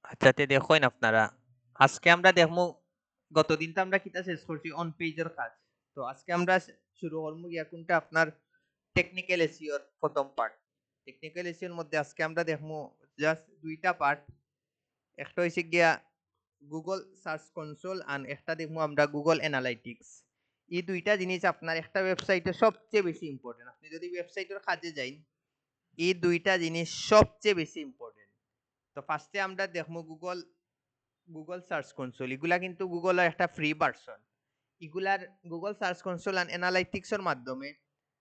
আচ্ছা তে দেখুন আপনারা, আজকে আমরা দেখবো গতদিন তো আমরা কিতা শেষ করছি অন পেজের কাজ। তো আজকে আমরা শুরু করবো গিয়া কোনটা আপনার টেকনিক্যাল এসইওর প্রথম পার্ট। টেকনিক্যাল এসইওর মধ্যে আজকে আমরা দেখবো জাস্ট দুইটা পার্ট। একটা হইছে গিয়া গুগল সার্চ কনসোল আর একটা দেখবো আমরা গুগল অ্যানালাইটিক্স। এই দুইটা জিনিস আপনার একটা ওয়েবসাইটে সবচেয়ে বেশি ইম্পর্টেন্ট। আপনি যদি ওয়েবসাইটের কাজে যাইন, এই দুইটা জিনিস সবচেয়ে বেশি ইম্পর্টেন্ট। তো ফার্স্টে আমরা দেখবো গুগল সার্চ কনসোল। এগুলা কিন্তু গুগলের একটা ফ্রি ভার্সন। এগুলার গুগল সার্চ কনসোল এন্ড অ্যানালাইটিক্সের মাধ্যমে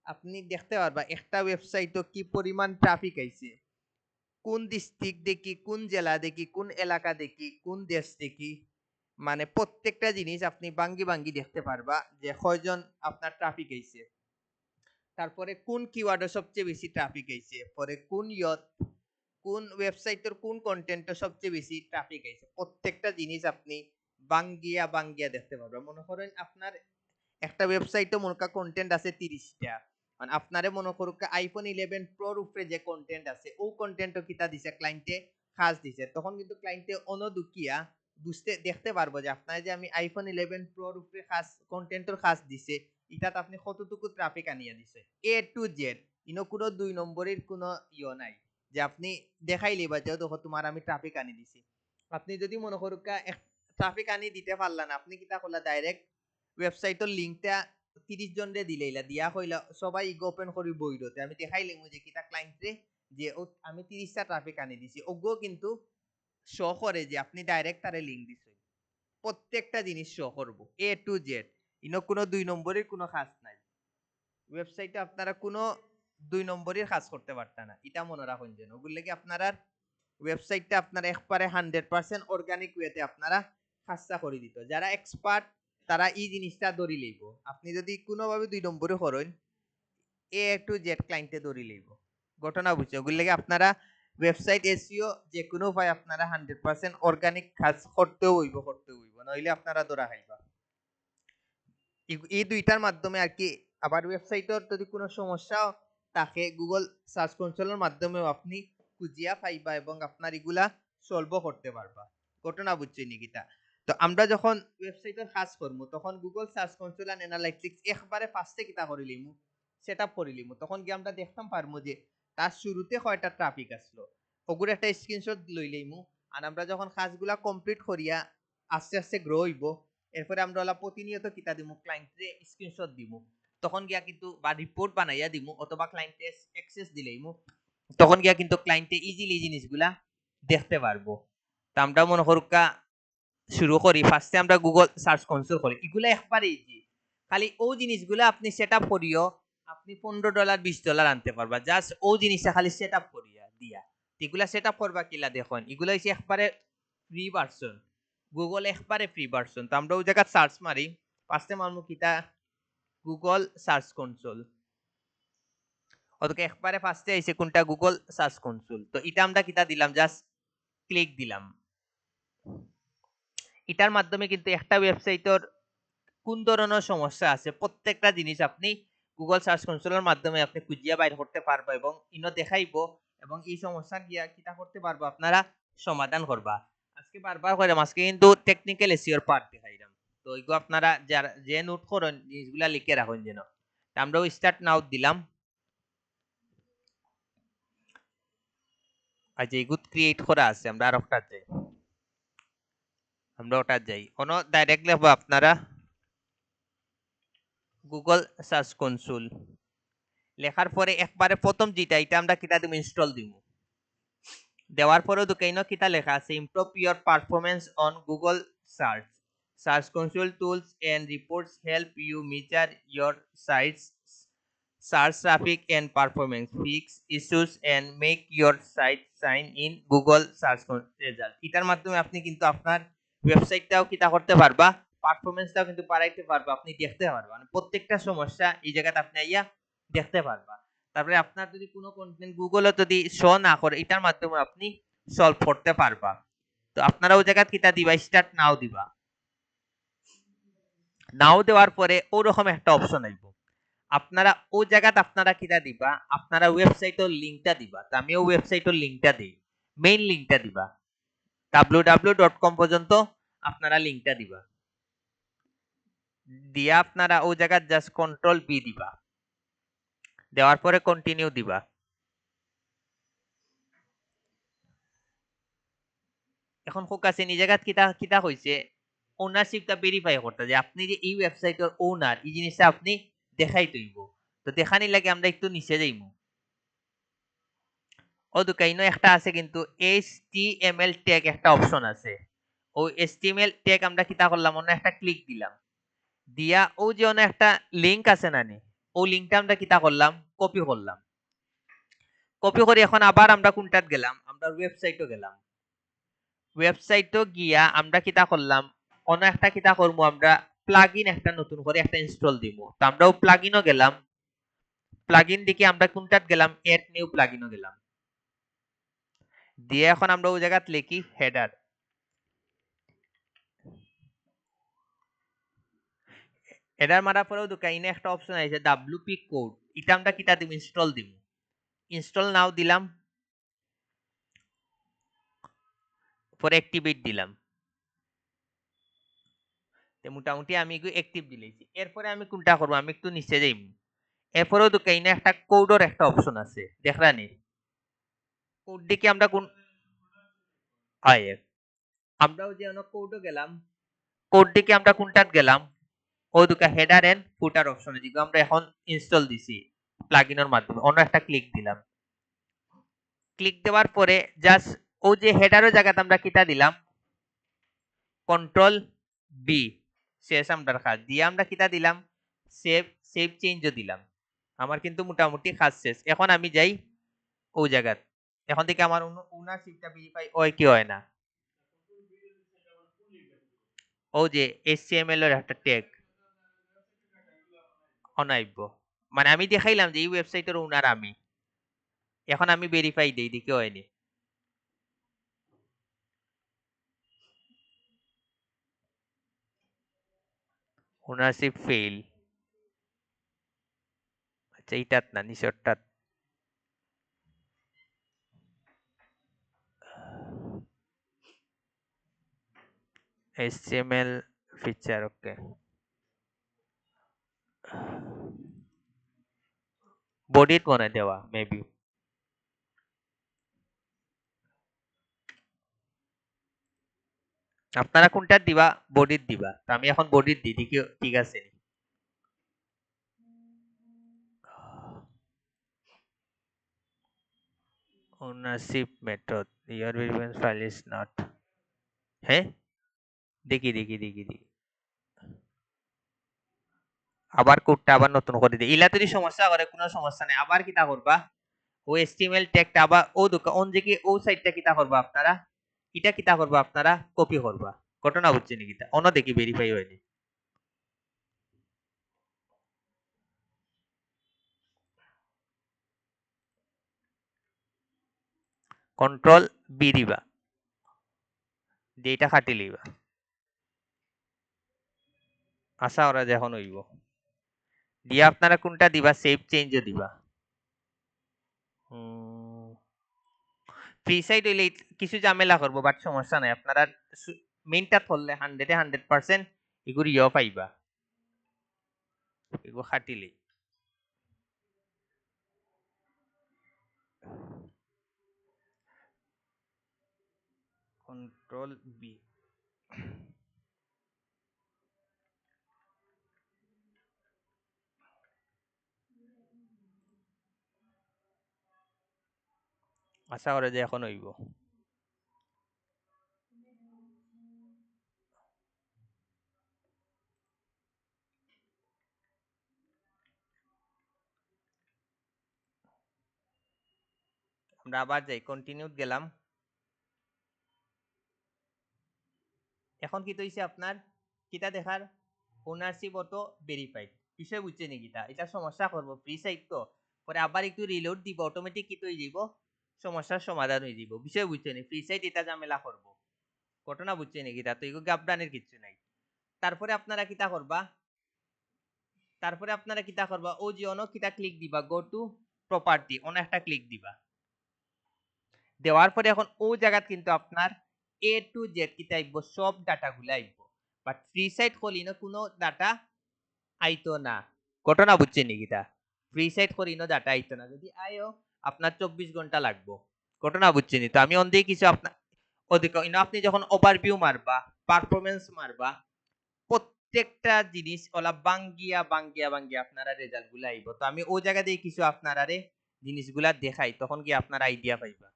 আপনি দেখতে পারবা একটা ওয়েবসাইটে কি পরিমাণ ট্রাফিক আইছে, কোন ডিস্ট্রিক্ট দেখি, কোন জেলা দেখি, কোন এলাকা দেখি, কোন দেশ দেখি, মানে প্রত্যেকটা জিনিস আপনি বাঙ্গি বাঙ্গি দেখতে পারবা যে কয়জন আপনার ট্রাফিক আইছে, তারপরে কোন কিওয়ার্ডে সবচেয়ে বেশি ট্রাফিক আইছে, পরে কোন ওয়েবসাইটের কোন কন্টেন্টে সবচেয়ে বেশি ট্রাফিক আইছে, প্রত্যেকটা জিনিস আপনি বাঙ্গিয়া বাঙ্গিয়া দেখতে পারবেন। মনে করেন আপনার একটা ওয়েবসাইটে মনে করেন কন্টেন্ট আছে 30টা, মানে আপনারে মনে করুক আইফোন 11 প্রোর উপরে যে কন্টেন্ট আছে ও কন্টেন্টও কিতা দিছে ক্লায়েন্টে খাস দিছে, তখন কিন্তু ক্লায়েন্টে অনদুকিয়া বুঝতে দেখতে পারবো যে আপনার যে আমি আইফোন 11 প্রোর উপরে খাস কন্টেন্টের খাস দিছে, এটাত আপনি কতটুকু ট্রাফিক আনিয়া দিছে এ টু জেড। ইনো কোনো দুই নম্বরের কোনো ইয়ে নাই যে আপনি দেখাইলে বা যে দেখো তোমার আমি ট্রাফিক আনি দিছি। আপনি যদি মনে করুক ট্রাফিক আনি দিতে পারলা না, আপনি কিতা করলা ডাইরেক্ট ওয়েবসাইটের লিংকটা 30 জনরে দিলেইলা, দিয়া কইলা সবাই ইগো ওপেন করি বইরতে আমি দেখাইলাম যে কিতা ক্লায়েন্টরে যে আমি 30টা ট্রাফিক আনি দিছি, ওগো কিন্তু শো করে যে আপনি ডাইরেক্ট তারে লিংক দিছেন। প্রত্যেকটা জিনিস শো করবো এ টু জেড। ইনো কোনো দুই নম্বরের কোনো কাজ নাই। ওয়েবসাইটে আপনারা কোনো দুই নম্বরের কাজ করতে পারতা না, এটা মনে রাখুন যেন। ওগুলো কি আপনারা ওয়েবসাইটটা আপনারা একবারে 100% অর্গানিক ওয়েতে আপনারা কাজটা করে দিত। যারা এক্সপার্ট তারা এই জিনিসটা ধরি লইব। আপনি যদি কোনোভাবে দুই নম্বরে করেন এ টু জেড ক্লায়েন্টে ধরি লইব। ঘটনা বুঝছে ওগুলো লাগে আপনারা ওয়েবসাইট এসইও যে কোনো উপায় আপনারা 100% অর্গানিক কাজ করতেও হইব নইলে আপনারা ধরা খাইবা। এই দুইটার মাধ্যমে আর কি। আবার ওয়েবসাইটের যদি কোনো সমস্যা থাকে গুগল সার্চ কনসোলের মাধ্যমেও আপনি খুঁজিয়া পাইবা এবং আপনার এগুলা সলভ করতে পারবা। ঘটনা বুঝছি নিকিতা। তো আমরা যখন ওয়েবসাইটের কাজ করবো তখন Google search console and analytics একবারে ফার্স্টে কিতা করিলিমু সেট আপ করিলিমু, তখন কি আমরা দেখতাম পারবো যে তার শুরুতে কয়টা ট্রাফিক আসলো, ওগুলো একটা স্ক্রিনশট লইলেইমু। আর আমরা যখন কাজগুলা কমপ্লিট করিয়া আস্তে আস্তে গ্রো হইব, এরপরে আমরা ওলা প্রতিনিয়ত কিতা দিমু ক্লায়েন্টে স্ক্রিনশট দিমু, তখন গিয়া কিন্তু বা রিপোর্ট বানাইয়া দিমু অথবা ক্লায়েন্টে অ্যাক্সেস দিলেইমু, তখন গিয়া কিন্তু ক্লায়েন্টে ইজিলি জিনিসগুলা দেখতে পারবো। তা আমরা মনে করুকা শুরু করি ফার্স্টে আমরা গুগল সার্চ কনসোল করি, এগুলা একবারে ইজি। খালি ও জিনিসগুলা আপনি সেট আপ করিও, আপনি $15 $20 আনতে পারবা জাস্ট ও জিনিসটা খালি সেট আপ করিয়া দিয়া। এগুলা সেট আপ করবা কিলা দেখুন, এগুলা হচ্ছে একবারে ফ্রি ভার্সন। গুগল একবারে ফ্রি ভার্সন। তো আমরা ওই জায়গা সার্চ মারি, ফার্স্টে মারমু কিতা গুগল সার্চ কনসোল। ওদেরকে একবারে ফার্স্টে আইছে কোনটা গুগল সার্চ কনসোল। তো এটা আমরা কিতা দিলাম জাস্ট ক্লিক দিলাম। এটার মাধ্যমে কিন্তু একটা ওয়েবসাইটের কোন ধরনের সমস্যা আছে প্রত্যেকটা জিনিস আপনি গুগল সার্চ কনসোলের মাধ্যমে আপনি খুঁজিয়া বাইর করতে পারবা এবং ইনো দেখাইবো এবং এই সমস্যা গিয়া কিতা করতে পারবো আপনারা সমাধান করবা। আজকে বারবার কইরাম আজকে কিন্তু টেকনিক্যাল এসইওর পার্ট দেখাইলাম। তো এগুলো আপনারা যারা যে নোট করেন জিনিসগুলা লিখে রাখুন যেন। তা আমরাও স্টার্ট নাও দিলাম। আর যে এগুলো ক্রিয়েট করা আছে আমরা আর একটা যাই, আমরা ওটা যাই কোনো ডাইরেক্ট লিখবো আপনারা গুগল সার্চ কনসোল। লেখার পরে একবারে প্রথম যেটা এটা আমরা কিতা দিব ইনস্টল দিব। দেওয়ার পরেও দুকাইনো কিতা লেখা আছে improve your performance on Google search. Search console tools and reports help you measure your sites search traffic and performance, fix issues and make your site shine in Google search result। এটার মাধ্যমে আপনি কিন্তু আপনার ওয়েবসাইটটাও কিতা করতে পারবা, পারফরম্যান্সটাও কিন্তু বাড়াইতে পারবা, আপনি দেখতে পারবা মানে প্রত্যেকটা সমস্যা এই জায়গাতে আপনি আইয়া দেখতে পারবা। তারপরে আপনার যদি কোনো কন্টেন্ট গুগলে যদি শো না করে এটার মাধ্যমে আপনি সলভ করতে পারবা। তো আপনারা ওই জায়গা কিতা দিবা স্টার্ট নাও দিবা। নাও দেওয়ার পরে ওরকম একটা অপশন আইব, আপনারা ও জায়গাতে আপনারা কিটা দিবা আপনারা ওয়েবসাইটের লিংকটা দিবা। তো আমিও ওয়েবসাইটের লিংকটা দিই, মেইন লিংকটা দিবা। www.com পর্যন্ত আপনারা লিংকটা দিবা, দিয়া আপনারা ওই জায়গা জাস্ট কন্ট্রোল বি দিবা, দেওয়ার পরে কন্টিনিউ দিবা। এখন ফোকাসে এই জায়গা কিতা কিতা হইছে ওনারশিপটা ভেরিফাই করতে, যে আপনি যে এই ওয়েবসাইটের ওনার এই জিনিসটা আপনি দেখাই তৈব। তো দেখানি লাগে আমরা একটু নিচে যাইমু। ও দুকাইনো একটা আছে কিন্তু HTML ট্যাগ একটা অপশন আছে। ওই HTML ট্যাগ আমরা কিতা করলাম, অন্য একটা ক্লিক দিলাম, দিয়া ও যে অন্য একটা লিংক আছে না নি, ও লিংকটা আমরা কিতা করলাম, কপি করলাম। কপি করে এখন আবার আমরা কোনটাত গেলাম, আমরা ওয়েবসাইটও গেলাম। ওয়েবসাইটও গিয়া আমরা কিতা করলাম, অন্য একটা কিতা করবো, আমরা প্লাগইন একটা নতুন করে একটা ইনস্টল দিব। তো আমরাও প্লাগইনও গেলাম, প্লাগইন দিকে আমরা কোনটাত গেলাম, এড নিউ প্লাগইনও গেলাম, দিয়ে এখন আমরা ওই জায়গাত লিখি হেডার। হেডার মারার পরেও দোকাইনে একটা অপশন আছে WP কোড, এটা আমরা কিতা দিব, ইনস্টল দিব। ইনস্টল নাও দিলাম, পরে অ্যাক্টিভেট দিলাম। মোটামুটি আমি অ্যাক্টিভ দিলেছি। এরপরে আমি কোনটা করবো, আমি একটু নিচে যাইম। এরপরেও দোকাইনে একটা কোডের একটা অপশন আছে, দেখলানি কোড দিকে আমরা কোন আয়ে আমরাও যে অন্য কোডও গেলাম, কোড দিকে আমরা কোনটাত গেলাম, ও দুকা হেডার এন্ড ফুটার অপশনে, যেগুলো আমরা এখন ইনস্টল দিছি প্লাগইনের মাধ্যমে, অন্য একটা ক্লিক দিলাম। ক্লিক দেওয়ার পরে জাস্ট ও যে হেডারের জায়গাতে আমরা কিতা দিলাম, কন্ট্রোল বি, শেষ আমরার কাজ দিয়ে আমরা কিতা দিলাম, সেভ সেভ চেঞ্জও দিলাম। আমার কিন্তু মোটামুটি কাজ শেষ। এখন আমি যাই ও জায়গাত, এখন থেকে আমার ওনারশিপটা ভেরিফাই হয় কি হয় না। ও যে HTML এর একটা ট্যাগ অনাইব, মানে আমি দেখাইলাম যে এই ওয়েবসাইটের ওনার আমি। এখন আমি ভেরিফাই দেই, দেখি হয়নি। Ownership fail. আচ্ছা এইটাত না, নিচরটাত। HTML ফিচার, ওকে। বডিত মনে দেওয়া মেবি। আপনারা কোনটা দিবা, বডিত দিবা। তো আমি এখন বডিত দিই, দেখি ঠিক আছে নি। Ownership method, your reference file is not, হ্যাঁ দেখি দেখি দেখি দেখি, আবার কোডটা আবার নতুন করে দিই। ইলা যদি সমস্যা করে কোনো সমস্যা নেই, আবার কিতা করবা, ও HTML ট্যাগটা আবার ও দোকা অন যে ও সাইডটা কিতা করবা আপনারা, এটা কিতা করবা আপনারা, কপি করবা। ঘটনা বুঝছেন কিতা, অন্য দেখি ভেরিফাই হয়নি। কন্ট্রোল বি দিবা, দিয়ে এটা খাটি লইবা। আশা ওরা যখন হইব, দিয়ে আপনারা কোনটা দিবা, সেভ চেঞ্জও দিবা। ফ্রি সাইড হইলে কিছু ঝামেলা করবো, বাট সমস্যা নাই। আপনারা মেইনটা ধরলে 100% এগুলো ইয়ে পাইবা, এগুলো খাটিলে। কন্ট্রোল বি, আশা করে যে এখন হইব। আমরা আবার যাই, কন্টিনিউ গেলাম। এখন কি হইছে আপনার, কিটা দেখার, ওনারশিপ অটো ভেরিফাইড। বিষয় বুঝছে নি কিটা, এটা সমস্যা করবো ফ্রি সাইট তো, পরে আবার একটু রিলোড দিব, অটোমেটিক কি হয়ে যাব, সমস্যার সমাধান হয়ে যাব। বিষয় বুঝছে নি, ফ্রি সাইট এটা ঝামেলা করবো। ঘটনা বুঝছে নি কিটা, তো এগুলো গাবডানের কিছু নাই। তারপরে আপনারা কিটা করবা, তারপরে আপনারা কিটা করবা, ও যে অন কিটা ক্লিক দিবা, গো টু প্রপার্টি, অন একটা ক্লিক দিবা। দেওয়ার পরে এখন ও জায়গাত কিন্তু আপনার এ টু জেড কিতা আইব সব ডাটাগুলো আইব, বাট ফ্রি সাইট হলি না কোনো ডাটা আইতো না। ঘটনা বুঝছেন নিকিতা? ফ্রি সাইট করি না ডাটা আইতো না, যদি আয়ও আপনার 24 ঘন্টা লাগবো। ঘটনা বুঝছেন? তো আমি অন দিয়ে কিছু আপনার ওদিকে আপনি যখন ওভারভিউ মারবা, পারফরমেন্স মারবা, প্রত্যেকটা জিনিস ওলা বাঙ্গিয়া বাঙ্গিয়া বাঙ্গিয়া আপনারা রেজাল্ট গুলা আইব। তো আমি ওই জায়গা দিয়ে কিছু আপনারা জিনিসগুলা দেখাই, তখন কি আপনার আইডিয়া পাইবা।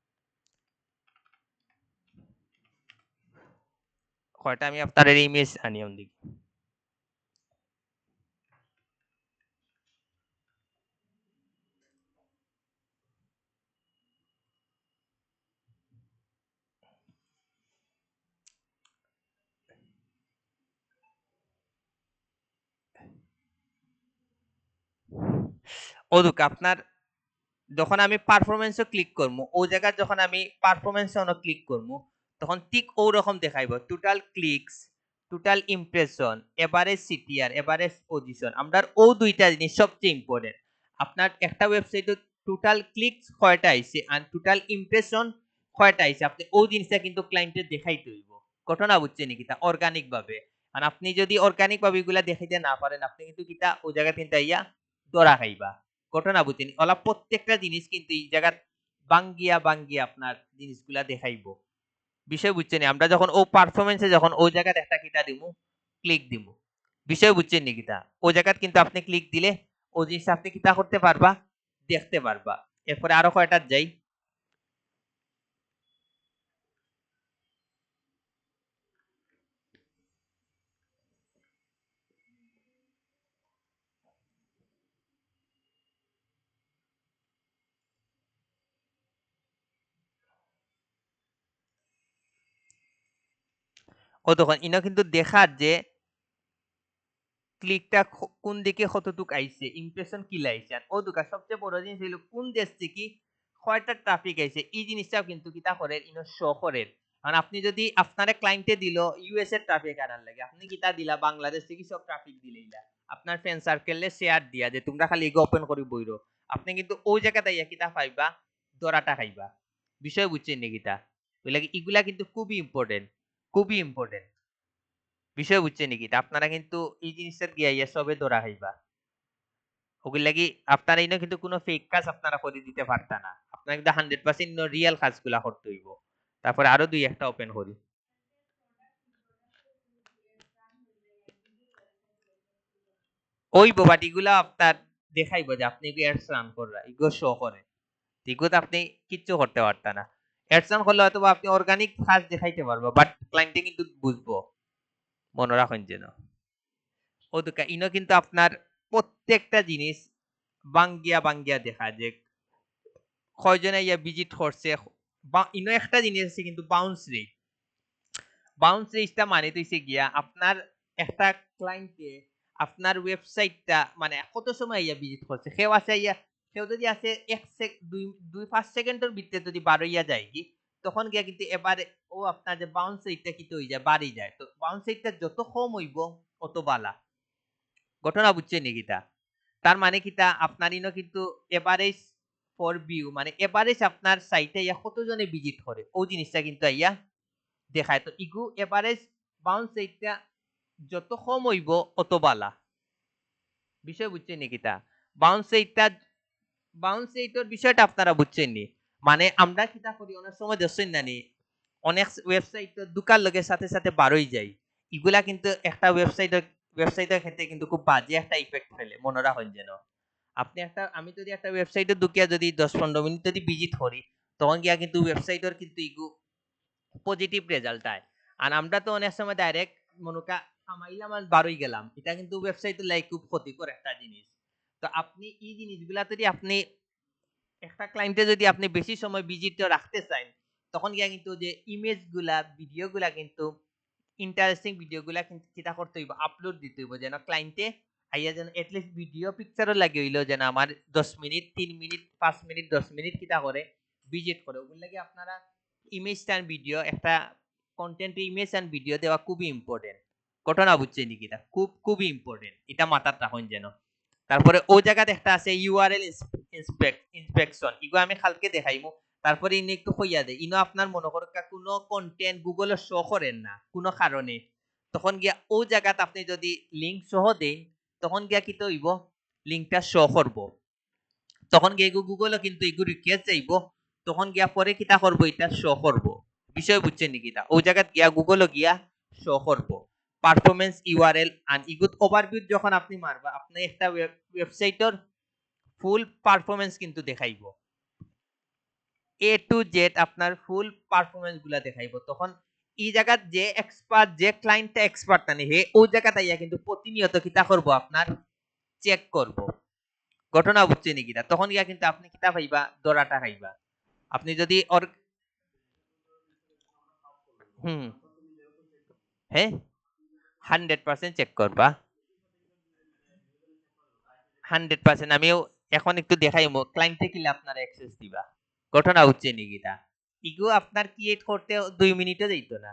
কয়টা আমি আপনার ইমেজ আনি অন দিকে। ওদুক আপনার যখন আমি পারফরমেন্সও ক্লিক করবো, ও জায়গায় যখন আমি পারফরমেন্স অন ক্লিক করবো, তখন ঠিক ও রকম দেখাইব total clicks, total impression, average CTR, average position. আমরা ও দুইটা জিনিস সবচেয়ে ইম্পর্টেন্ট। আপনার একটা ওয়েবসাইটে টোটাল ক্লিকস কয়টা আইছে আর টোটাল ইমপ্রেশন কয়টা আইছে, আপনি ও জিনিসটা কিন্তু ক্লায়েন্টের দেখাইতে হইব। ঘটনা বুঝছেন নাকি? তা অর্গানিক ভাবে। আর আপনি যদি অর্গানিক ভাবে এগুলা দেখাইতে না পারেন, আপনি কিন্তু কিতা ও জায়গা কিন্তু ইয়া দরা খাইবা। ঘটনা বুঝছেন? ওলা প্রত্যেকটা জিনিস কিন্তু এই জায়গা বাঙ্গিয়া বাঙ্গিয়া আপনার জিনিসগুলা দেখাইবো। বিষয় বুঝছেন? আমরা যখন ও পারফরমেন্সে যখন ওই জায়গায় একটা কিটা দিমু, ক্লিক দিমু, বিষয় বুঝছেন নি কিটা? ওই জায়গায় কিন্তু আপনি ক্লিক দিলে ও জিনিস আপনি কিটা করতে পারবা, দেখতে পারবা। এরপরে আরো কয়টা যাই। ও তখন ইনো কিন্তু দেখার যে ক্লিকটা কোন দিকে কতটুক আইছে, ইমপ্রেশন কি লাইছে। আর ও দুকা সবচেয়ে বড় জিনিস হলো কোন দেশ থেকে কয়টা ট্রাফিক আইছে, এই জিনিসটাও কিন্তু কিতা করে ইনো শো করে। কারণ আপনি যদি আপনারে ক্লায়েন্টে দিল ইউএস এর ট্রাফিক আনার লাগে, আপনি কিতা দিলা বাংলাদেশ থেকে সব ট্রাফিক দিলেইলা আপনার ফ্রেন্ড সার্কেলে শেয়ার দিয়া যে তোমরা খালি এগো ওপেন করি বইরো, আপনি কিন্তু ওই জায়গাতে ইয়া কিতা পাইবা, দরাটা খাইবা। বিষয় বুঝছেন নি কিতা? ওই লাগে এগুলা কিন্তু খুবই ইম্পর্টেন্ট, খুবই ইম্পর্টেন্ট। বিষয় বুঝছেন নাকি? তা আপনারা কিন্তু এই জিনিসটা গিয়া ইয়া সবে ধরা হইবা। ওগুলো লাগি আপনারা ইনো কিন্তু কোনো ফেক কাজ আপনারা করে দিতে পারতা না। আপনারা কিন্তু 100% রিয়েল কাজগুলা করতে হইব। তারপরে আরো দুই একটা ওপেন করি। ওই বাটিগুলা আপনার দেখাইব যে আপনি এডস রান কররা, ইগো শো করে। ইগোতে আপনি কিচ্ছু করতে পারতা না। এডস রান করলে হয়তো আপনি অর্গানিক কাজ দেখাইতে পারবো, বাট ক্লায়েন্টে কিন্তু বুঝবো। মনে রাখুন যেন। ও দুকা ইনো কিন্তু আপনার প্রত্যেকটা জিনিস বাঙ্গিয়া বাঙ্গিয়া দেখা যে কয়জনে ইয়া ভিজিট করছে। বা ইনো একটা জিনিস আছে কিন্তু বাউন্স রেট। বাউন্স রেটটা মানে তো হইছে গিয়া আপনার একটা ক্লায়েন্টে আপনার ওয়েবসাইটটা মানে কত সময় ইয়া ভিজিট করছে। কেউ আছে ইয়া, কেউ যদি আছে 1 সেক 2 5 সেকেন্ডের ভিতরে যদি বার হইয়া যায় কি, তখন গিয়া কিন্তু এবারে ও আপনার যে বাউন্স রেটটা কিন্তু হয়ে যায়, বাড়ি যায়। তো বাউন্স রেটটা যত কম হইব অত বালা। ঘটনা বুঝছেন নি কিতা? তার মানে কিতা আপনার ইনো কিন্তু এভারেজ ফর ভিউ মানে এভারেজ আপনার সাইটে ইয়া কতজনে ভিজিট করে ও জিনিসটা কিন্তু ইয়া দেখায়। তো ইগু এভারেজ বাউন্স রেটটা যত কম হইব অত বালা। বিষয় বুঝছেন নি কিতা? বাউন্স রেটটা, বাউন্স রেটের বিষয়টা আপনারা বুঝছেন নি? মানে আমরা কিতা করি অনেক সময় দেখছেন না নি, অনেক ওয়েবসাইট দুকার লগে সাথে সাথে বারোই যায়। এগুলা কিন্তু একটা ওয়েবসাইটের ক্ষেত্রে কিন্তু খুব বাজে একটা ইফেক্ট ফেলে, মনে রাখেন যেন। আপনি একটা, আমি যদি একটা ওয়েবসাইটে ঢুকিয়া যদি 10-15 মিনিট যদি ভিজিট করি, তখন গিয়া কিন্তু ওয়েবসাইটের কিন্তু ইগু পজিটিভ রেজাল্ট আয়। আর আমরা তো অনেক সময় ডাইরেক্ট মনোকা কামাইলাম আর বারোই গেলাম, এটা কিন্তু ওয়েবসাইটের লাই খুব ক্ষতিকর একটা জিনিস। তো আপনি এই জিনিসগুলা যদি আপনি একটা ক্লায়েন্টে যদি আপনি বেশি সময় ভিজিট রাখতে চান, তখন গিয়া কিন্তু যে ইমেজ গুলা, ভিডিও গুলা কিন্তু ইন্টারেস্টিং ভিডিও গুলা কিন্তু চিন্তা করতে হইব, আপলোড দিতে হইব যেন ক্লায়েন্টে আইয়া যেন এটলিস্ট ভিডিও পিকচারও লাগে হইলো যেন আমার 10 মিনিট 3 মিনিট 5 মিনিট 10 মিনিট কিতা করে ভিজিট করে। ওগুলো লাগে আপনারা ইমেজ অ্যান্ড ভিডিও একটা কন্টেন্ট, ইমেজ অ্যান্ড ভিডিও দেওয়া খুবই ইম্পর্টেন্ট। ঘটনা বুঝছেন নাকি? এটা খুব খুবই ইম্পর্টেন্ট, এটা মাথায় রাখুন যেন। তারপরে ও জায়গাতে একটা আছে ইউআরএল ইন্সপেকশন, ইগো আমি কালকে দেখাইমু। তারপরে ইনি একটু কইয়া দেয় ইনো আপনার মনে করকা কোনো কন্টেন্ট গুগলে শো করেন না কোনো কারণে, তখন গিয়া ও জায়গাতে আপনি যদি লিঙ্ক সহ দেন তখন গিয়া কি হইব, লিঙ্কটা শো করব, তখন গিয়ে গুগলও কিন্তু এগুলো রিকোয়েস্ট যাইব, তখন গিয়া পরে কিতা করব, এটা শো করব। বিষয় বুঝছেন নাকি? তা ওই জায়গা গিয়া গুগলও গিয়া শো করব পারফরমেন্স ইউআরএল এন্ড ইগুড ওভারভিউ। যখন আপনি মারবা আপনি একটা ওয়েবসাইটের ফুল পারফরমেন্স কিন্তু দেখাইব, এ টু জেড আপনার ফুল পারফরমেন্স গুলা দেখাইব। তখন এই জায়গা যে এক্সপার্ট, যে ক্লায়েন্টটা এক্সপার্ট নানি হে ওই জায়গা তাইয়া কিন্তু প্রতিনিয়ত কিতা করব, আপনার চেক করব। ঘটনা বুঝছেন নাকি? তখন গিয়া কিন্তু আপনি কিতা পাইবা, দরাটা খাইবা। আপনি যদি ওর হুম হ্যাঁ 100% চেক করবা, 100%। আমিও এখন একটু দেখাইমু ক্লায়েন্টে কিলে আপনার অ্যাক্সেস দিবা। ঘটনা হচ্ছে নিকিতা ইগো আপনার ক্রিয়েট করতে 2 মিনিটও যাইতো না,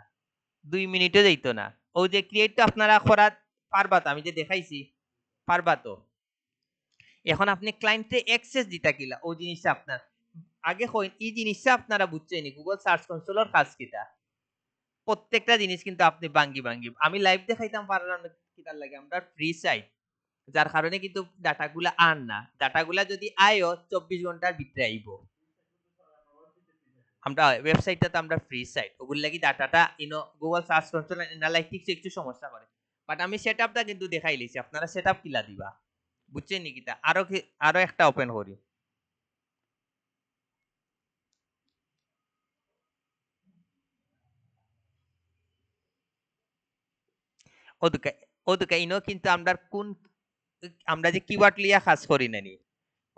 2 মিনিটও যাইতো না। ওই যে ক্রিয়েট তো আপনারা করা পারবা তো, আমি যে দেখাইছি পারবা তো। এখন আপনি ক্লায়েন্টে অ্যাক্সেস দিতা কিলা ওই জিনিসটা আপনার আগে কইন, এই জিনিসটা আপনারা বুঝছেন গুগল সার্চ কনসোলের কাজ কিটা। প্রত্যেকটা জিনিস কিন্তু আপনি ভাঙ্গি ভাঙ্গি আমি লাইভ দেখাইতাম পারলাম না, কিটার লাগে আমরা ফ্রি সাইট, যার কারণে কিন্তু ডাটাগুলা আন না, ডাটাগুলা যদি আয়ও 24 ঘন্টার ভিতরে আইব। আমরা ওয়েবসাইটটা তো আমরা ফ্রি সাইট, ওগুলো লাগি ডাটাটা ইনো গুগল সার্চ কনসোল অ্যানালাইটিক্স একটু সমস্যা করে। বাট আমি সেটআপটা কিন্তু দেখাই লিছি, আপনারা সেটআপ কিলা দিবা বুঝছেন নি কিটা। আরো একটা ওপেন করি, ওদুকা ওদুকা ইনো কিন্তু আমরা কোন, আমরা যে কিওয়ার্ড লিয়া কাজ করি নানি,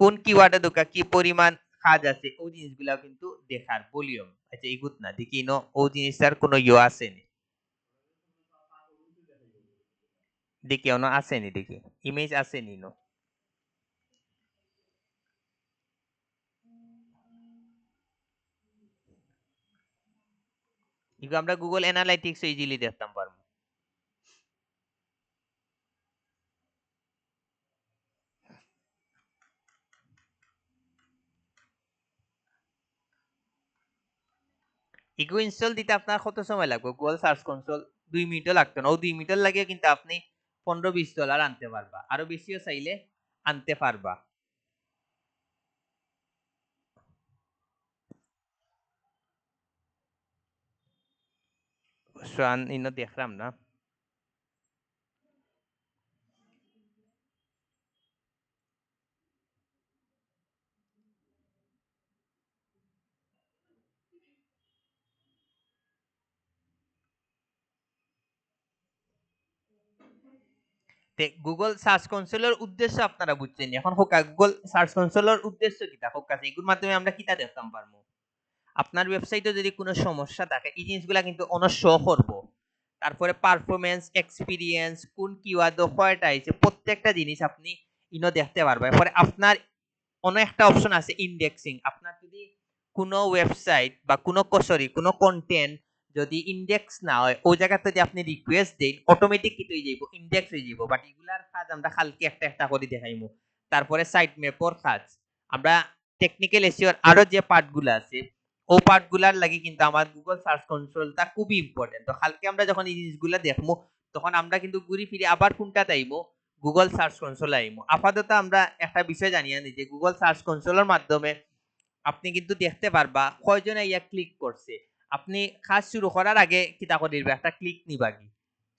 কোন কিওয়ার্ডে দোকা কি পরিমাণ কাজ আছে ওই জিনিসগুলা কিন্তু দেখার ভলিউম। আচ্ছা ইগুত না দেখি নো ও জিনিসটার কোনো ইয়ে আছে নি, দেখি অন আছে নি, দেখি ইমেজ আছে নি নো। ইগো আমরা গুগল অ্যানালাইটিক্স ইজিলি দেখতাম পারবো। ইগো ইনস্টল দিতে আপনার কত সময় লাগবে? গুগল সার্চ কনসোল 2 মিনিটও লাগতো না, ও 2 মিনিটের লাগে কিন্তু আপনি $15-20 আনতে পারবা, আরো বেশিও চাইলে আনতে পারবা। সোয়ান ইনো দেখলাম না। গুগল সার্চ কনসোলের উদ্দেশ্য আপনারা বুঝছেন এখন হোক, গুগল সার্চ কনসোলের উদ্দেশ্য কিটা হোক আছে, এগুলোর মাধ্যমে আমরা কিটা দেখতাম পারবো, আপনার ওয়েবসাইটে যদি কোনো সমস্যা থাকে এই জিনিসগুলা কিন্তু অন শো করব। তারপরে পারফরমেন্স এক্সপিরিয়েন্স কোন কিওয়ার্ড কয়টা আইছে প্রত্যেকটা জিনিস আপনি ইনো দেখতে পারবেন। এরপরে আপনার অন্য একটা অপশন আছে ইন্ডেক্সিং, আপনার যদি কোনো ওয়েবসাইট বা কোনো সরি কোনো কন্টেন্ট যদি ইন্ডেক্স না হয় ওই জায়গাতে যদি আপনি রিকোয়েস্ট দেন অটোমেটিক কি হয়ে যাইব, ইন্ডেক্স হয়ে যাইব। বাট এগুলার কাজ আমরা কালকে একটা একটা করে দেখাইমু। তারপরে সাইট ম্যাপর কাজ, আমরা টেকনিক্যাল এসইওর আরো যে পার্টগুলো আছে ও পার্টগুলার লাগি কিন্তু আমার গুগল সার্চ কনসোলটা খুবই ইম্পর্টেন্ট। তো কালকে আমরা যখন এই জিনিসগুলো দেখবো তখন আমরা কিন্তু ঘুরি ফিরে আবার কোনটা চাইবো, গুগল সার্চ কনসোল আইমু। আপাতত আমরা একটা বিষয় জানিয়ে নিই যে গুগল সার্চ কনসোলের মাধ্যমে আপনি কিন্তু দেখতে পারবা কয়জনে ইয়া ক্লিক করছে। আপনি কাজ শুরু করার আগে কিতা করিবা, একটা ক্লিক নিবাগি।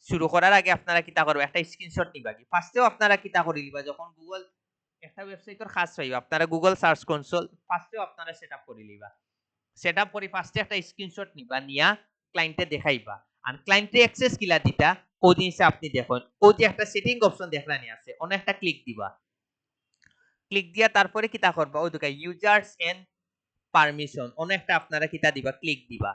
শুরু করার আগে আপনারা কিতা করবে, একটা স্ক্রিনশট নিবাগি। ফার্স্টেও আপনারা কিতা করি লিবা, যখন গুগল একটা ওয়েবসাইটের কাজ পাইবা আপনারা গুগল সার্চ কনসোল ফার্স্টেও আপনারা সেটআপ করে লিবা। সেটআপ করে ফার্স্টে একটা স্ক্রিনশট নিবা, নিয়া ক্লায়েন্টে দেখাইবা। আর ক্লায়েন্টে অ্যাক্সেস কিলা দিতা ও জিনিসটা আপনি দেখুন, ও যে একটা সেটিং অপশন দেখলানি আছে অনেক একটা ক্লিক দিবা। ক্লিক দিয়া তারপরে কিতা করবা, ওই দোকায় ইউজার্স এন্ড পারমিশন অনেক একটা আপনারা কিতা দিবা, ক্লিক দিবা।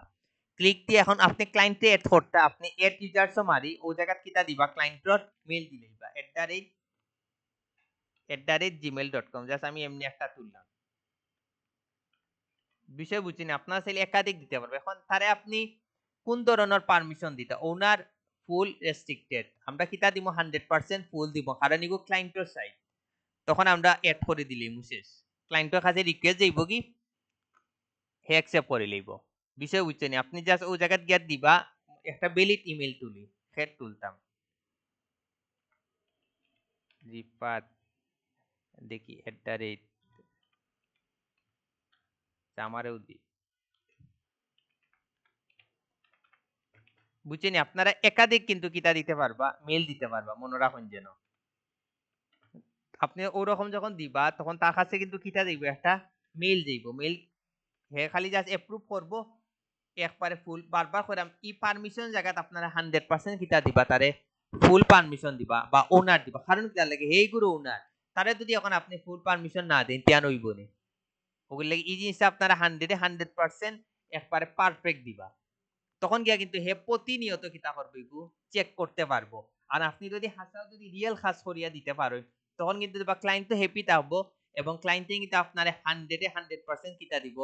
ক্লিক দিয়ে এখন আপনি ক্লায়েন্টে এড করতে আপনি এড ইউজার্সও মারি ও জায়গা কিতা দিবা, ক্লায়েন্টর মেইল দিলেইবা @gmail.com। জাস্ট আমি এমনি একটা তুললাম, বিষয় বুঝিনি। আপনার চাইলে একাধিক দিতে পারবে। এখন তারে আপনি কোন ধরনের পারমিশন দিতে, ওনার ফুল রেস্ট্রিক্টেড আমরা কিতা দিব, 100% ফুল দিব, কারণ ইগো ক্লায়েন্টর সাইড। তখন আমরা এড করে দিলেই শেষ, ক্লায়েন্টের কাছে রিকোয়েস্ট যাইব কি হে অ্যাকসেপ্ট করে লইব বিষয় বুঝছেন আপনি জাস্ট ও জায়গা গিয়া দিবা একটা ভ্যালিড ইমেল তুলি হেড তুলতাম রিপাত দেখি @ আমারও দি বুঝছেন আপনারা একাধিক কিন্তু কিতা দিতে পারবা মেল দিতে পারবা মনে রাখুন যেন আপনি ওরকম যখন দিবা তখন তার কাছে কিন্তু কিতা দিব একটা মেল যাইব মেল হে খালি জাস্ট এপ্রুভ করব একবারে ফুল বারবার কইরাম ই পারমিশন জায়গাত আপনারা 100% কিতা দিবা তারে ফুল পারমিশন দিবা বা ওনার দিবা কারণ কিতা লাগে হেই গুরু ওনার তারে যদি এখন আপনি ফুল পারমিশন না দেন তিয়ান হইব নি ওগুলো লাগে এই জিনিসটা আপনারা 100% একবারে পারফেক্ট দিবা তখন গিয়া কিন্তু হে প্রতিনিয়ত কিতা করবে গু চেক করতে পারবো আর আপনি যদি হাসা যদি রিয়েল খাস করিয়া দিতে পারেন তখন কিন্তু বা ক্লায়েন্ট তো হ্যাপি থাকবো এবং ক্লায়েন্টে কিন্তু আপনার 100% কিতা দিব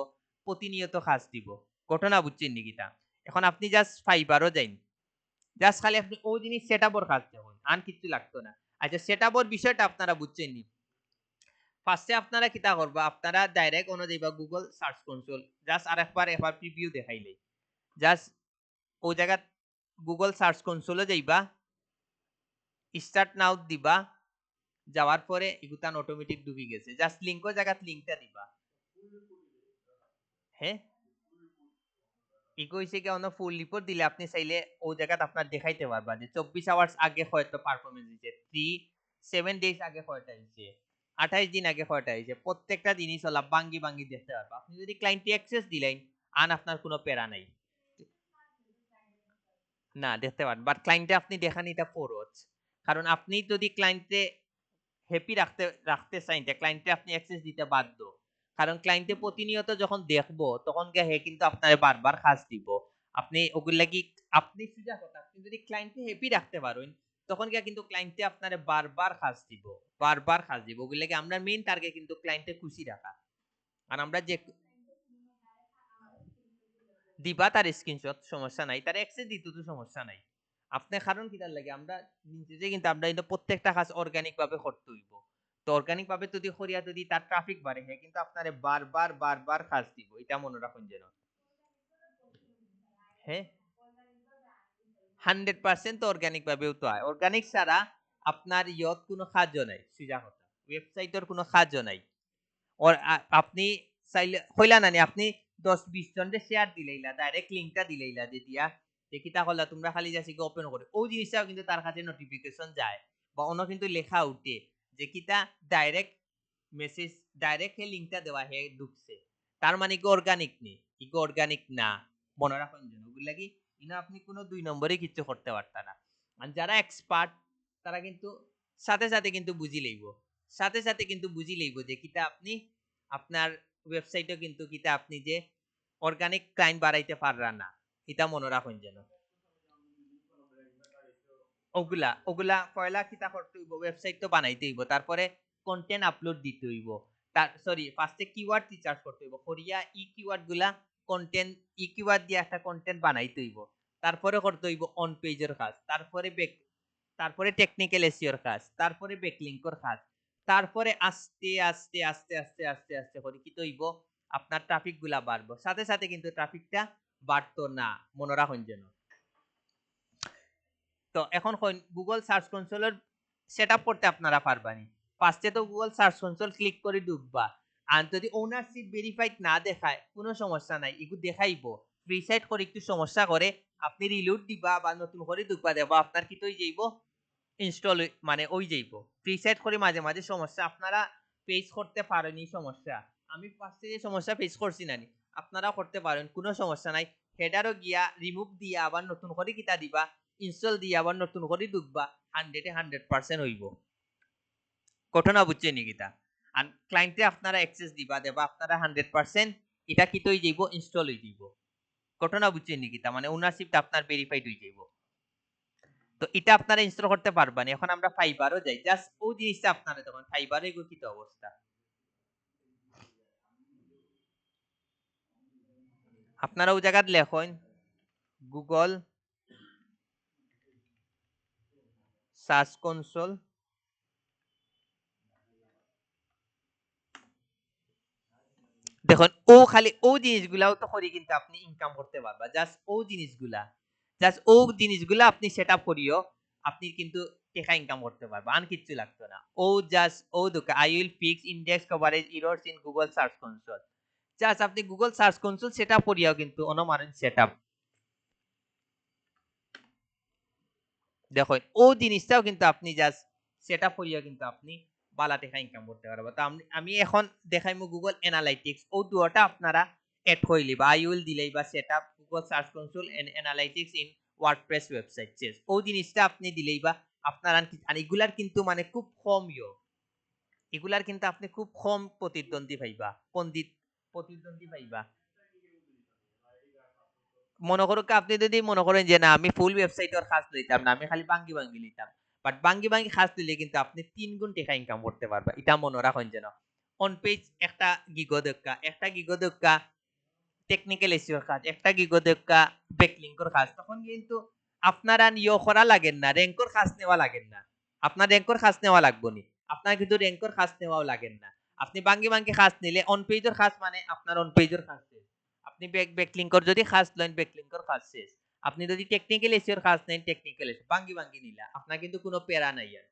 প্রতিনিয়ত খাস দিব ঘটনা বুঝছেন নি কিতা এখন আপনি জাস্ট ফাইবারও যাইন জাস্ট খালি আপনি ওই জিনিস সেটআপর কাজ দেখুন আর কিছু লাগতো না আচ্ছা সেটআপর বিষয়টা আপনারা বুঝছেন নি ফার্স্টে আপনারা কিতা করবা আপনারা ডাইরেক্ট অন্য যাইবা গুগল সার্চ কনসোল জাস্ট একবার প্রিভিউ দেখাইলে জাস্ট ও জায়গা গুগল সার্চ কনসোলে যাইবা স্টার্ট নাও দিবা যাওয়ার পরে ইগুতান অটোমেটিক ঢুকে গেছে জাস্ট লিংকও জায়গাত লিংকটা দিবা হ্যাঁ ইগো হইছে কি অন্য ফুল রিপোর্ট দিলে আপনি চাইলে ও জায়গাত আপনার দেখাইতে পারবা যে 24 আওয়ার্স আগে হয়তো পারফরম্যান্স দিছে 7 ডেজ আগে কয়টা হইছে 28 দিন আগে কয়টা হইছে প্রত্যেকটা জিনিস হলা বাঙ্গি বাঙ্গি দেখতে পারবা আপনি যদি ক্লায়েন্টে অ্যাক্সেস দিলেন আন আপনার কোনো প্যারা নাই না দেখতে পারেন বাট ক্লায়েন্টে আপনি দেখান এটা ফরজ কারণ আপনি যদি ক্লায়েন্টে হ্যাপি রাখতে চান ক্লায়েন্টে আপনি অ্যাক্সেস দিতে বাধ্য কারণ ক্লায়েন্টে প্রতিনিয়ত যখন দেখবো তখন গিয়ে হে কিন্তু আপনার বারবার কাজ দিব আপনি ওগুলা কি আপনি সুজা কথা আপনি যদি ক্লায়েন্টে হ্যাপি রাখতে পারেন তখন গিয়ে কিন্তু ক্লায়েন্টে আপনার বারবার কাজ দিব ওগুলা আমরা মেইন টার্গেট কিন্তু ক্লায়েন্টে খুশি রাখা আর আমরা যে দিবা তার স্ক্রিনশট সমস্যা নাই তার অ্যাক্সেস দিতে তো সমস্যা নাই আপনি কারণ কিটার লাগে আমরা নিজে কিন্তু আমরা কিন্তু প্রত্যেকটা কাজ অর্গানিক ভাবে করতে হইব তো অর্গানিক ভাবে যদি করিয়া যদি তার ট্রাফিক বাড়ে হ্যাঁ কিন্তু আপনারে বারবার কাজ দিব এটা মনে রাখুন যেন হ্যাঁ 100% তো অর্গানিক ভাবেও তো হয় অর্গানিক ছাড়া আপনার ইয়ত কোনো কাজও নাই সুজা কথা ওয়েবসাইটের কোনো কাজও নাই ওর আপনি চাইলে হইলা নানি আপনি 10-20 জনকে শেয়ার দিলেইলা ডাইরেক্ট লিংকটা দিলেইলা যে দিয়া দেখি তা হলা তোমরা খালি যাসি ওপেন করে ওই জিনিসটাও কিন্তু তার কাছে নোটিফিকেশন যায় বা অন্য কিন্তু লেখা উঠে যে কিতা ডাইরেক্ট মেসেজ ডাইরেক্ট হে লিংকটা দেওয়া হে ঢুকছে তার মানে কি অর্গানিক নেই কি অর্গানিক না মনে রাখুন যেন ওগুলা কি ইনা আপনি কোনো 2 নম্বরে কিছু করতে পারতা না আর যারা এক্সপার্ট তারা কিন্তু সাথে সাথে কিন্তু বুঝি লইব সাথে সাথে কিন্তু বুঝি লইব যে কিতা আপনি আপনার ওয়েবসাইটে কিন্তু কিতা আপনি যে অর্গানিক ক্লায়েন্ট বাড়াইতে পাররা না এটা মনে রাখুন যেন ওগুলা পয়লা কিতা করতে হইব ওয়েবসাইট তো বানাইতে হইব তারপরে কন্টেন্ট আপলোড দিতে হইব তার সরি ফার্স্টে কিওয়ার্ড রিসার্চ করতে হইব করিয়া ই কিওয়ার্ড গুলা কন্টেন্ট ই কিওয়ার্ড দিয়ে একটা কন্টেন্ট বানাইতে হইব তারপরে করতে হইব অন পেজের কাজ তারপরে টেকনিক্যাল এসইওর কাজ তারপরে ব্যাকলিংকর কাজ তারপরে আস্তে আস্তে আস্তে আস্তে আস্তে আস্তে করে কি তৈব আপনার ট্রাফিক গুলা বাড়বো সাথে সাথে কিন্তু ট্রাফিকটা বাড়তো না মনে রাখুন যেন তো এখন গুগল সার্চ কনসোলের সেটআপ করতে আপনারা পারবানি ফার্স্টে তো গুগল সার্চ কনসোল ক্লিক করে ঢুকবা আর যদি ওনারশিপ ভেরিফাইড না দেখায় কোনো সমস্যা নাই এগুলো দেখাইবো রিসাইট করে একটু সমস্যা করে আপনি রিলোড দিবা বা নতুন করে ঢুকবা দেবা আপনার কি তৈ যাইব ইনস্টল মানে ওই যাইব প্রিসেট করে মাঝে মাঝে সমস্যা আপনারা ফেস করতে পারেনি সমস্যা আমি ফার্স্টে যে সমস্যা ফেস করছি নানি আপনারা করতে পারেন কোনো সমস্যা নাই হেডারও গিয়া রিমুভ দিয়া আবার নতুন করে কিতা দিবা ইনস্টল দিয়া আবার নতুন করে ঢুকবা 100% হইব ঘটনা বুঝছেন কিতা আর ক্লায়েন্টে আপনারা অ্যাক্সেস দিবা দেবা আপনারা 100% এটা কি তৈ যাইব ইনস্টল হই যাইব ঘটনা বুঝছেন কিতা মানে ওনারশিপটা আপনার ভেরিফাইড হই যাইব তো এটা আপনারা ইনস্টল করতে পারবেন এখন আমরা ফাইবারও যাই জাস্ট ওই জিনিসটা আপনারা তখন ফাইবারে গো কি অবস্থা আপনারা ওই জায়গায় লেখেন গুগল সার্চ কনসোল দেখুন ও খালি ও জিনিসগুলাও তো করি কিন্তু আপনি ইনকাম করতে পারবা জাস্ট ও জিনিসগুলা আপনি সেট আপ করিও আপনি কিন্তু টাকা ইনকাম করতে পারবা আর কিচ্ছু লাগতো না ও জাস্ট ও দুকা I will fix index coverage errors in Google search console just আপনি Google search console set up করিয়াও কিন্তু অনুমানিক সেট আপ দেখো ও জিনিসটাও কিন্তু আপনি জাস্ট সেট আপ করিয়া কিন্তু আপনি বালা টাকা ইনকাম করতে পারবো তো আমি এখন দেখাইমু গুগল অ্যানালাইটিক্স ও দুটা আপনারা এড হইলি বা আই উইল দিলেই বা set up Google search console and analytics in WordPress website চেস ও জিনিসটা আপনি দিলেই বা আপনারা আর এগুলার কিন্তু মানে খুব কম এগুলার কিন্তু আপনি খুব কম প্রতিদ্বন্দ্বী পাইবা প্রতিদ্বন্দ্বী পাইবা মনে করুক আপনি যদি মনে করেন যে না আমি ফুল ওয়েবসাইটের কাজ লইতাম না আমি খালি বাঙ্গি বাঙ্গি লইতাম বাট বাঙ্গি বাঙ্গি কাজ দিলে কিন্তু আপনি 3 গুণ টাকা ইনকাম করতে পারবা এটা মনে রাখুন যেন অন পেজ একটা গিগো দক্কা টেকনিক্যাল এসইওর কাজ একটা গিগো দক্কা ব্যাকলিংকর কাজ তখন কিন্তু আপনারা নিয় করা লাগেন না র্যাঙ্কর কাজ নেওয়া লাগেন না আপনার র্যাঙ্কর কাজ নেওয়া লাগবে নি আপনার কিন্তু র্যাঙ্কর কাজ নেওয়াও লাগেন না আপনি বাঙ্গি বাঙ্গি কাজ নিলে অন পেজের কাজ মানে আপনার অন পেজের কাজ আপনি ব্যাকলিংকর যদি কাজ লন ব্যাকলিংকর কাজ শেষ আপনি যদি টেকনিক্যাল এসইওর কাজ নেন টেকনিক্যাল এসইও বাঙ্গি বাঙ্গি নিলা আপনার কিন্তু কোনো প্যারা নাই আর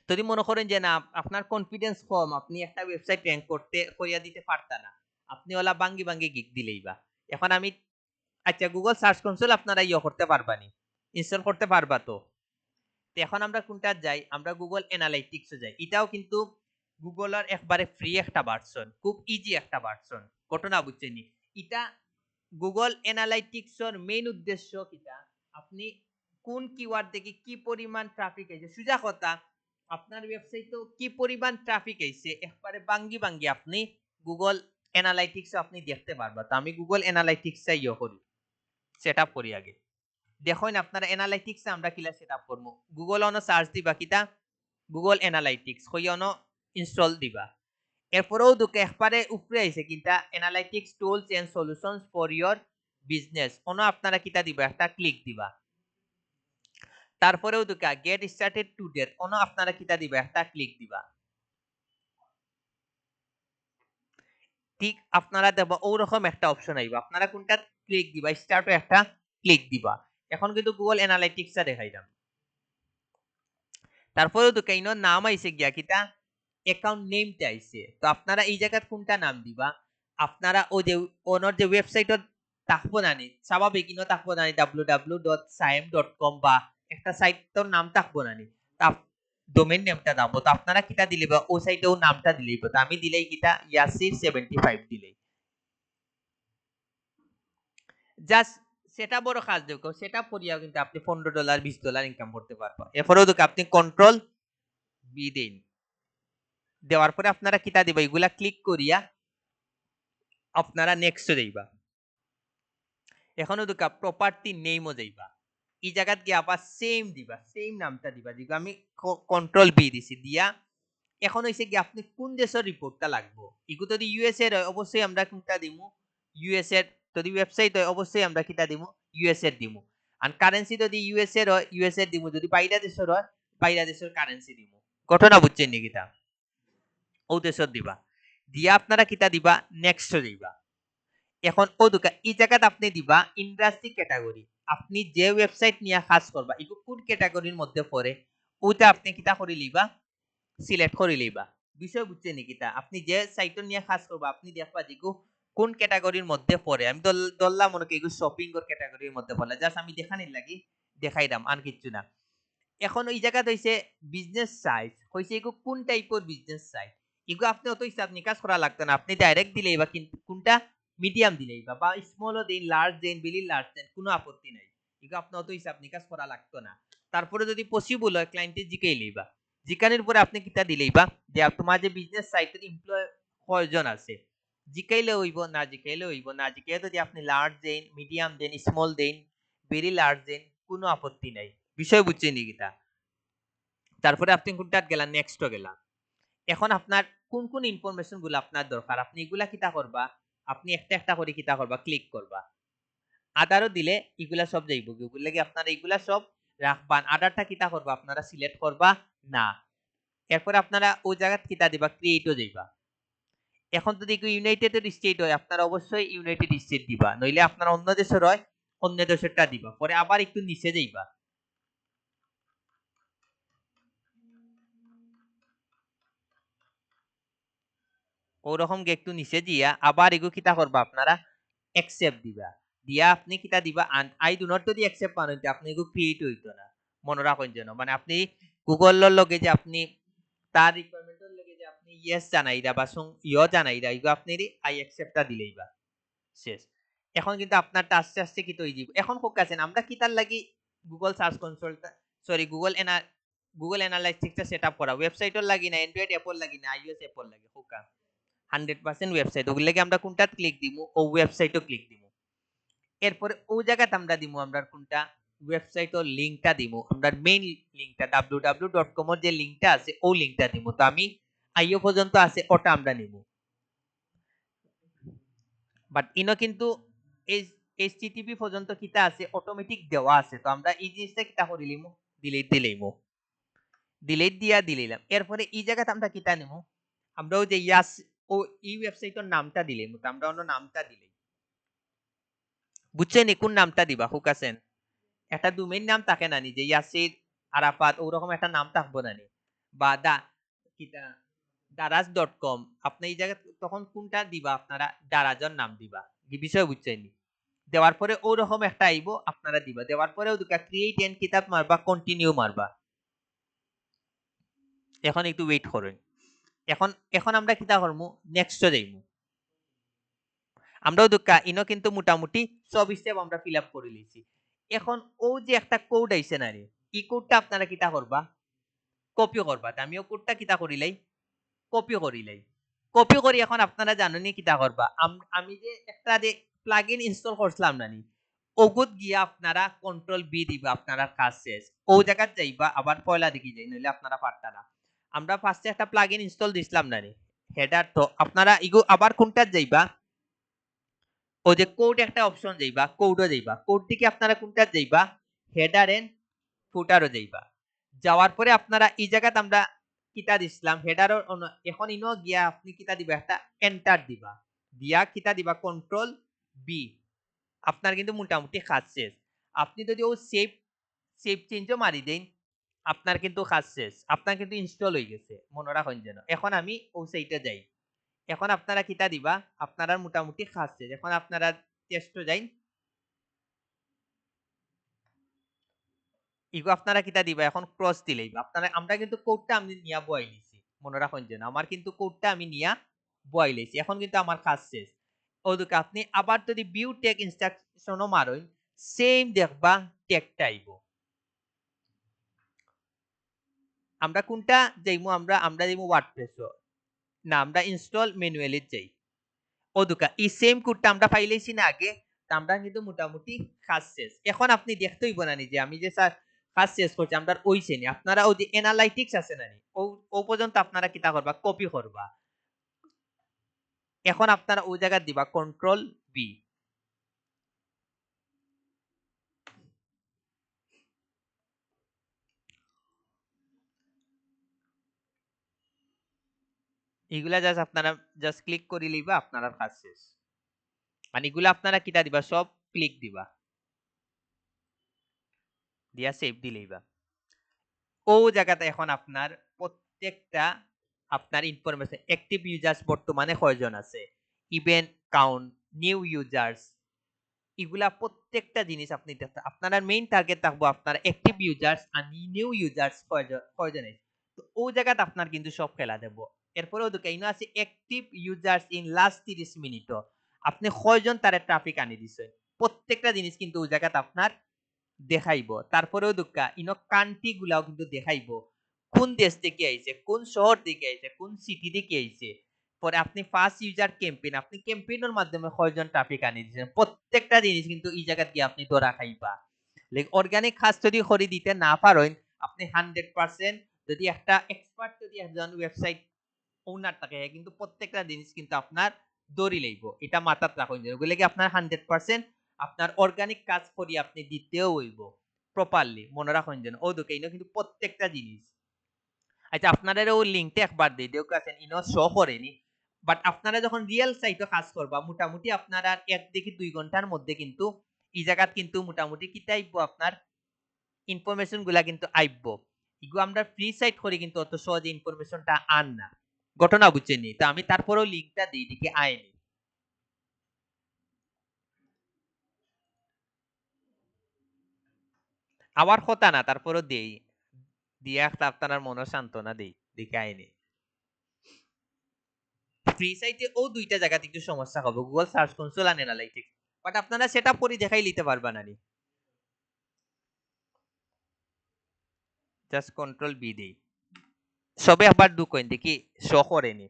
যদি মনে করেন যে না আপনার কনফিডেন্স কম আপনি একটা ওয়েবসাইট র্যাঙ্ক করতে করিয়া দিতে পারতা না আপনি ওলা বাঙ্গি বাঙ্গি গিগ দিলেই বা এখন আমি আচ্ছা গুগল সার্চ কনসোল আপনারা করতে পারবানি ইনস্টল করতে পারবা তো এখন আমরা কোনটা যাই আমরা গুগল অ্যানালাইটিক্সে যাই এটাও কিন্তু গুগলের একবারে ফ্রি একটা ভার্সন খুব ইজি একটা ভার্সন ঘটনা বুঝছেন এটা গুগল অ্যানালাইটিক্সের মেইন উদ্দেশ্য কিটা আপনি কোন কিওয়ার্ড দেখে কি পরিমাণ ট্রাফিক আইছে সুজা কথা আপনার ওয়েবসাইটে কি পরিমাণ ট্রাফিক আইছে একবারে বাঙ্গি বাঙ্গি আপনি গুগল অ্যানালাইটিক্স আপনি দেখতে পারবা তো আমি গুগল অ্যানালাইটিক্স করি সেটআপ করি আগে দেখুন আপনারা অ্যানালাইটিক্স আমরা কিলা সেটআপ করব গুগল অন সার্চ দিবা কিটা গুগল অ্যানালাইটিক্স হইয়নো ইনস্টল দিবা এরপরেও দুকে একবারে উপরে আইছে কিটা analytics tools and solutions for your business ওনো আপনারা কিটা দিবা একটা ক্লিক দিবা তারপরেও দুকা গেট স্টার্টেড টুডে ওনো আপনারা কিটা দিবা একটা ক্লিক দিবা ঠিক আপনারা দেব ওরকম একটা অপশন আইবা আপনারা কোনটা ক্লিক দিবা স্টার্টে একটা ক্লিক দিবা এখন কিন্তু গুগল অ্যানালাইটিক্সটা দেখাইলাম তারপরেও তো কেন নাম আইছে গিয়া কিটা অ্যাকাউন্ট নেমটা আইছে তো আপনারা এই জায়গাত কোনটা নাম দিবা আপনারা ও যে ওনার যে ওয়েবসাইটত থাকবো নানি স্বাভাবিক ইনো থাকবো নানি www.saim.com বা একটা সাইটর নাম থাকবো নানি তা ডোমেইন নেমটা দাও তো আপনারা কিটা দিলে বা ও সাইটেও নামটা দিলেই তো আমি দিলেই কিটা ইয়াসির 75 দিলেই জাস্ট সেটা বড় কাজ দেখো সেটা করিয়াও কিন্তু আপনি $15 $20 ইনকাম করতে পারবা এরপরেও দেখো আপনি কন্ট্রোল বি দিন দেওয়ার পরে আপনারা কিতা দিবা এগুলা ক্লিক করিয়া আপনারা নেক্সট যাইবা এখনো দুকা প্রপার্টি নেমও যাইবা এই জায়গাত গিয়ে আবার সেম দিবা সেম নামটা দিবা দিবা আমি কন্ট্রোল বি দিছি দিয়া এখন হইছে কি আপনি কোন দেশের রিপোর্টটা লাগবো ইগু যদি ইউএসএ এর অবশ্যই আমরা কোনটা দিমু ইউএসএ এর যদি ওয়েবসাইট হয় অবশ্যই আমরা কিটা দিমু ইউএসএ এর দিমু আর কারেন্সি যদি ইউএসএ এর হয় ইউএসএ এর দিমু যদি বাইরা দেশের হয় বাইরা দেশের কারেন্সি দিমু ঘটনা বুঝছেন নি কিটা ও দেশের দিবা দিয়া আপনারা কিটা দিবা নেক্সট দিবা এখন ও দুকা এই জায়গাত আপনি দিবা ইন্ডাস্ট্রি ক্যাটাগরি আপনি যে ওয়েবসাইট নিয়ে কাজ করবা এগু কোন ক্যাটাগরির মধ্যে পড়ে ওটা আপনি কিটা করে লিবা সিলেক্ট করে লিবা বিষয় বুঝছেন নি কিটা আপনি যে সাইট নিয়ে কাজ করবা আপনি দেখবা যেগু কোন ক্যাটাগরির মধ্যে পড়ে আমি দল্লা মনে করি এগু শপিং এর ক্যাটাগরির মধ্যে পড়ে জাস্ট আমি দেখানির লাগি দেখাইলাম আর কিচ্ছু না এখন ওই জায়গাত হইছে বিজনেস সাইট হইছে এগু কোন টাইপের বিজনেস সাইট এগু আপনি অত হিসাব নিকাশ করা লাগতো না আপনি ডাইরেক্ট দিলেই বা কিন্তু কোনটা মিডিয়াম দিলেই বা স্মলও দিন লার্জ দিন বিলি লার্জ দেন কোনো আপত্তি নাই এগু আপনি অত হিসাব নিকাশ করা লাগতো না তারপরে যদি পসিবল হয় ক্লায়েন্টে জিকাই লইবা জিকানের পরে আপনি কিতা দিলেই বা যে তোমার যে বিজনেস সাইটের এমপ্লয় কয়জন আছে জিকাইলে হইব না জিকাইলে হইব না জিকাইলে যদি আপনি লার্জ দেন মিডিয়াম দেন স্মল দেন ভেরি লার্জ দেন কোনো আপত্তি নাই বিষয় বুঝছেন নি কিতা তারপরে আপনি কোনটা গেলা নেক্সট গেলা এখন আপনার কোন কোন ইনফরমেশন গুলো আপনার দরকার আপনি এগুলা কিতা করবা আপনি একটা একটা করে কিতা করবা ক্লিক করবা আদারও দিলে এগুলা সব যাইব গুগল লাগি আপনারা এগুলা সব রাখবান আদারটা কিতা করবা আপনারা সিলেক্ট করবা না এরপর আপনারা ওই জায়গা কিতা দিবা ক্রিয়েটও যাইবা এখন যদি ইউনাইটেড স্টেট হয় আপনারা অবশ্যই ইউনাইটেড স্টেট দিবা, নইলে আপনারা অন্য দেশের হয় অন্য দেশেরটা দিবা। পরে আবার একটু নিচে যাইবা, ওরকম একটু নিচে দিয়া আবার এগু কিতা করবা আপনারা অ্যাকসেপ্ট দিবা। দিয়া আপনি কিতা দিবা আই ডু নট যদি অ্যাকসেপ্ট পান হইতে আপনি এগু ক্রিয়েট হইতো না। মনে রাখুন যেন মানে আপনি গুগলের লগে যে আপনি তার রিকোয়ারমেন্টের লগে যে আপনি ইয়েস জানাইরা বা ইয় জানাইরা এগু আপনি আই অ্যাকসেপ্টটা দিলেইবা শেষ। এখন কিন্তু আপনারটা আস্তে আস্তে কি তৈরি এখন ফোকাসেন আমরা কিতার লাগি গুগল সার্চ কনসোলটা সরি গুগল অ্যানালাইটিক্সটা সেটআপ করা ওয়েবসাইটের লাগি না অ্যান্ড্রয়েড অ্যাপল লাগি না আইওএস অ্যাপল লাগি ফোকা 100% ওয়েবসাইট ওগুলোকে আমরা কোনটাত ক্লিক দিমু ও ওয়েবসাইটও ক্লিক দিমু। এরপরে ও জায়গাতে আমরা দিমু আমরা কোনটা ওয়েবসাইটের লিংকটা দিমু আমরা মেইন লিংকটা www.com এর যে লিংকটা আছে ও লিংকটা দিমু। তো আমি আইও পর্যন্ত আছে ওটা আমরা নিমু, বাট ইনো কিন্তু এই এইচটিটিপি পর্যন্ত কিতা আছে অটোমেটিক দেওয়া আছে। তো আমরা এই জিনিসটা কিতা করিলিমু ডিলিট দিলেইমু, ডিলিট দিয়া দিলাম। এরপরে এই জায়গাতে আমরা কিতা নিমু আমরা ওই যে ইয়াস ও এই ওয়েবসাইটের নামটা দিলেইমু। তো আমরা অন্য নামটা দিলেই বুঝছেন কোন নামটা দিবা হুকাছেন একটা ডোমেইন নাম থাকে না নি যে ইয়াসির আরাফাত ওরকম একটা নাম থাকবো না নি বা দা কিতা daraz.com আপনি এই জায়গা তখন কোনটা দিবা আপনারা দারাজের নাম দিবা কি বিষয় বুঝছেন দেওয়ার পরে ওরকম একটা আইবো আপনারা দিবা দেওয়ার পরে ওদিকে ক্রিয়েট এন্ড কিতাব মারবা কন্টিনিউ মারবা। এখন একটু ওয়েট করুন। এখন এখন আমরা কিতা করমু নেক্সট যাইমু। আমরাও দুকা ইনো কিন্তু মোটামুটি সব স্টেপ আমরা ফিল আপ করে লিছি। এখন ও যে একটা কোড আইছে না রে এই কোডটা আপনারা কিতা করবা কপি করবা। আমিও কোডটা কিতা করিলাই কপি করিলাই কপি করি। এখন আপনারা জানেনই কিতা করবা আমি যে একটা যে প্লাগইন ইনস্টল করছিলাম না নি ওগুত গিয়া আপনারা কন্ট্রোল বি দিবা আপনারা কাজ শেষ ও জায়গায় যাইবা আবার পয়লা দিকে যাই নইলে আপনারা পারতা না। আমরা ফার্স্টে একটা প্লাগইন ইনস্টল দিছিলাম না নি হেডার। তো আপনারা ইগো আবার কোনটা যাইবা ও যে কোড একটা অপশন যাইবা কোডও যাইবা কোড দিকে আপনারা কোনটা যাইবা হেডার এন্ড ফুটারও যাইবা। যাওয়ার পরে আপনারা এই জায়গাতে আমরা কিতা দিছিলাম হেডার এখন ইনো গিয়া আপনি কিতা দিবা একটা এন্টার দিবা দিয়া কিতা দিবা কন্ট্রোল বি আপনার কিন্তু মোটামুটি কাজ শেষ। আপনি যদি ও সেভ সেভ চেঞ্জও মারি দেন আপনার কিন্তু কাজ শেষ আপনার কিন্তু ইনস্টল হয়ে গেছে মনে রাখুন যেন। এখন আমি ও সেইটা যাই এখন আপনারা কিতা দিবা আপনারা মোটামুটি কাজ শেষ। এখন আপনারা টেস্ট যাই ইগো আপনারা কিতা দিবা এখন ক্রস দিলেই আপনারা আমরা কিন্তু কোডটা আমি নিয়া বয় নিছি মনে রাখুন যেন আমার কিন্তু কোডটা আমি নিয়া বয় লইছি। এখন কিন্তু আমার কাজ শেষ। ওদিকে আপনি আবার যদি ভিউ টেক ইনস্ট্রাকশনও মারুন সেম দেখবা টেকটা আইব। আমরা কোনটা যাইমু আমরা আমরা যাইমু ওয়ার্ডপ্রেস না আমরা ইনস্টল ম্যানুয়ালি যাই ওদুকা এই সেম কোডটা আমরা পাইলেছি না আগে। তা আমরা কিন্তু মোটামুটি কাজ শেষ। এখন আপনি দেখতে হইব না যে আমি যে স্যার কাজ শেষ করছি আমরা ওই শ্রেণী আপনারা ওই যে অ্যানালাইটিক্স আছে না ও ও পর্যন্ত আপনারা কিতা করবা কপি করবা। এখন আপনারা ওই জায়গা দিবা কন্ট্রোল বি এগুলা জাস্ট আপনারা জাস্ট ক্লিক করে লিবা আপনারা কাজ শেষ। মানে এগুলা আপনারা কিতা দিবা সব ক্লিক দিবা দিয়া সেভ দিলেইবা। ও জায়গাতে এখন আপনার প্রত্যেকটা আপনার ইনফরমেশন অ্যাক্টিভ ইউজার্স বর্তমানে কয়জন আছে ইভেন্ট কাউন্ট নিউ ইউজার্স এগুলা প্রত্যেকটা জিনিস আপনি দেখতে আপনার মেইন টার্গেট থাকবো আপনার অ্যাক্টিভ ইউজার্স আর নিউ ইউজার্স কয়জন আছে। তো ও জায়গাতে আপনার কিন্তু সব খেলা দেব। এরপরেও দেখে ইনো আছে অ্যাক্টিভ ইউজার্স ইন লাস্ট 30 মিনিটও আপনি কয়জন তার ট্রাফিক আনি দিছেন প্রত্যেকটা জিনিস কিন্তু ওই জায়গাতে আপনার দেখাইবো। তারপরেও দুঃখা ইনো কান্ট্রি গুলাও কিন্তু দেখাইবো কোন দেশ থেকে আইছে কোন শহর থেকে আইছে কোন সিটি থেকে আইছে। পরে আপনি ফার্স্ট ইউজার ক্যাম্পেইন আপনি ক্যাম্পেইনের মাধ্যমে কয়জন ট্রাফিক আনি দিয়েছেন প্রত্যেকটা জিনিস কিন্তু এই জায়গা গিয়ে আপনি ধরা খাইবা। লাইক অর্গানিক কাজ যদি করে দিতে না পারেন আপনি 100% যদি একটা এক্সপার্ট যদি একজন ওয়েবসাইট ওনার থাকে কিন্তু প্রত্যেকটা জিনিস কিন্তু আপনার দড়ি লইব এটা মাথাত রাখুন যে ওগুলো কি আপনার 100% আপনার অর্গানিক কাজ করি আপনি দিতেও হইব প্রপারলি মনে রাখুন যেন ও দুকে ইনো কিন্তু প্রত্যেকটা জিনিস। আচ্ছা আপনাদের ও লিংকটা একবার দিয়ে দিও কাছেন ইনো শো করেনি বাট আপনারা যখন রিয়েল সাইটে কাজ করবা মোটামুটি আপনারা 1 থেকে 2 ঘন্টার মধ্যে কিন্তু এই জায়গাত কিন্তু মোটামুটি কি আইবো আপনার ইনফরমেশন গুলা কিন্তু আইবো। এগুলো আমরা ফ্রি সাইট করে কিন্তু অত সহজে ইনফরমেশনটা আন না। ঘটনা বুঝছেন? তো আমি তারপরেও লিংকটা দিই দিকে আইনি। আমার কথা না তারপরও দেই। দিয়ে একটা আপনার মন সান্ত্বনা দেই দিকে আইনি। ফ্রি সাইটে ও দুইটা জায়গাতে একটু সমস্যা হবে, গুগল সার্চ কনসোল আর অ্যানালাইটিক্স। বাট আপনারা সেটা পরে দেখাই নিতে পারবা না নি। জাস্ট কন্ট্রোল বি দেই। সবে আবার ঢুকইন দেখি শো করেনি।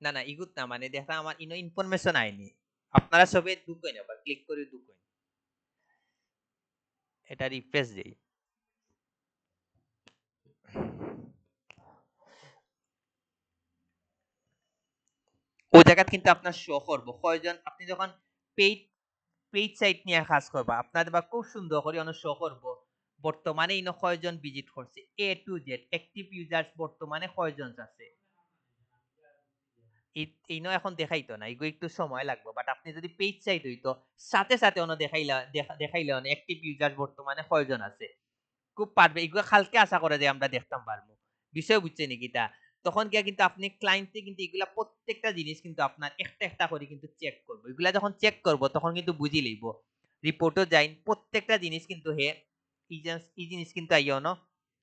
না না ইগুত না মানে দেখা আমার ইনো ইনফরমেশন আইনি। আপনারা সবে ঢুকইন আবার ক্লিক করে ঢুকইন। এটা রিফ্রেশ দেই। ওই জায়গাত কিন্তু আপনার শো করবো কয়জন আপনি যখন পেইড পেইড সাইট নিয়ে কাজ করবা আপনার বা খুব সুন্দর করে অনেক শো করবো বর্তমানে ইনো কয়জন ভিজিট করছে এ টু জেড অ্যাক্টিভ ইউজার্স বর্তমানে কয়জন আছে ইনো এখন দেখাইতো না এগুলো একটু সময় লাগবে বাট আপনি যদি পেইড সাইট হইতো সাথে সাথে অন্য দেখাইলে অ্যাক্টিভ ইউজার বর্তমানে কয়জন আছে খুব পারবে এগুলো কালকে আশা করে যে আমরা দেখতাম পারবো বিষয় বুঝছে নাকি তা তখন গিয়া কিন্তু আপনি ক্লায়েন্টে কিন্তু এগুলা প্রত্যেকটা জিনিস কিন্তু আপনার একটা একটা করে কিন্তু চেক করবো এগুলা যখন চেক করবো তখন কিন্তু বুঝি লইব রিপোর্টও যাই প্রত্যেকটা জিনিস কিন্তু হে এই জিনিস কিন্তু আইও ন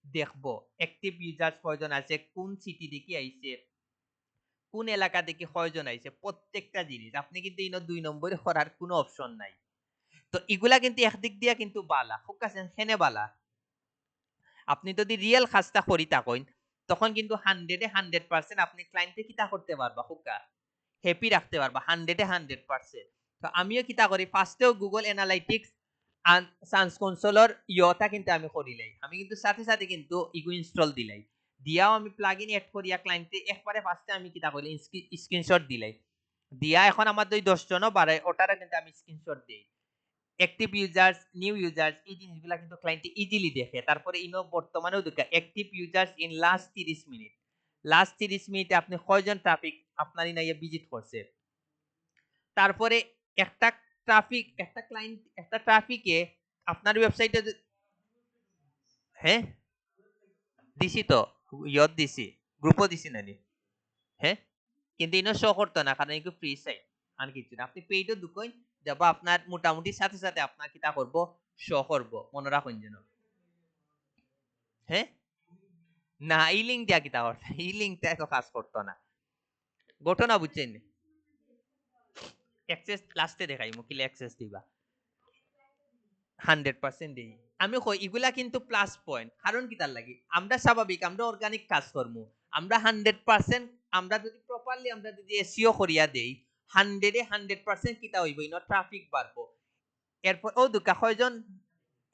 দেখবো অ্যাক্টিভ ইউজার কয়জন আছে কোন সিটি দেখি আইছে কোন এলাকা থেকে কয়জন আইছে প্রত্যেকটা জিনিস আপনি কিন্তু ইনো 2 নম্বরে করার কোনো অপশন নাই তো এগুলা কিন্তু একদিক দিয়া কিন্তু বালা খুব কাছে হেনে বালা আপনি যদি রিয়েল কাজটা করি থাকেন তখন কিন্তু 100% আপনি ক্লায়েন্টে কিতা করতে পারবা হুকা হ্যাপি রাখতে পারবা 100% তো আমিও কিতা করি ফার্স্টেও গুগল অ্যানালাইটিক্স আর সার্চ কনসোলর ইয়টা কিন্তু আমি করিলাই আমি কিন্তু সাথে সাথে কিন্তু ইগো ইনস্টল দিলাই দিয়াও আমি প্লাগইন এড করিয়া ক্লায়েন্টে একবারে ফার্স্টে আমি কিতা করি স্ক্রিনশট দিলাই দিয়া এখন আমার দুই 10 জনও বাড়ায় ওটারে কিন্তু আমি স্ক্রিনশট দিই অ্যাক্টিভ ইউজার্স নিউ ইউজার্স এই জিনিসগুলো কিন্তু ক্লায়েন্ট ইজিলি দেখে তারপরে ইনো বর্তমানেও দেখা active users in last 30 minute last 30 মিনিটে আপনি কয়জন ট্রাফিক আপনার ইনাইয়া ভিজিট করছে তারপরে একটা একটা ক্লায়েন্ট একটা ট্রাফিকে আপনার ওয়েবসাইটে হ্যাঁ দিছি তো ইয়ত দিছি গ্রুপও দিছি নানি হ্যাঁ কিন্তু ইনো শো করতো না কারণ এগুলো ফ্রি সাইট আর কিছু না আপনি পেইডও দুকইন যাব আপনার মোটামুটি সাথে সাথে আপনার কিতা করব শো করব মনে রাখুন যেন হ্যাঁ না এই লিঙ্ক দিয়া কিতা করতে এই লিঙ্কটা এত কাজ করতো না ঘটনা বুঝছেন অ্যাক্সেস লাস্টে দেখাই মুকিলে অ্যাক্সেস দিবা 100% দিই আমি কই এগুলা কিন্তু প্লাস পয়েন্ট কারণ কি তার লাগি আমরা স্বাভাবিক আমরা অর্গানিক কাজ করব আমরা 100% আমরা যদি প্রপারলি আমরা যদি এসইও করিয়া দেই 100% কিতা হইব ইনো ট্রাফিক বাড়বো এরপর ও দুকা কয়জন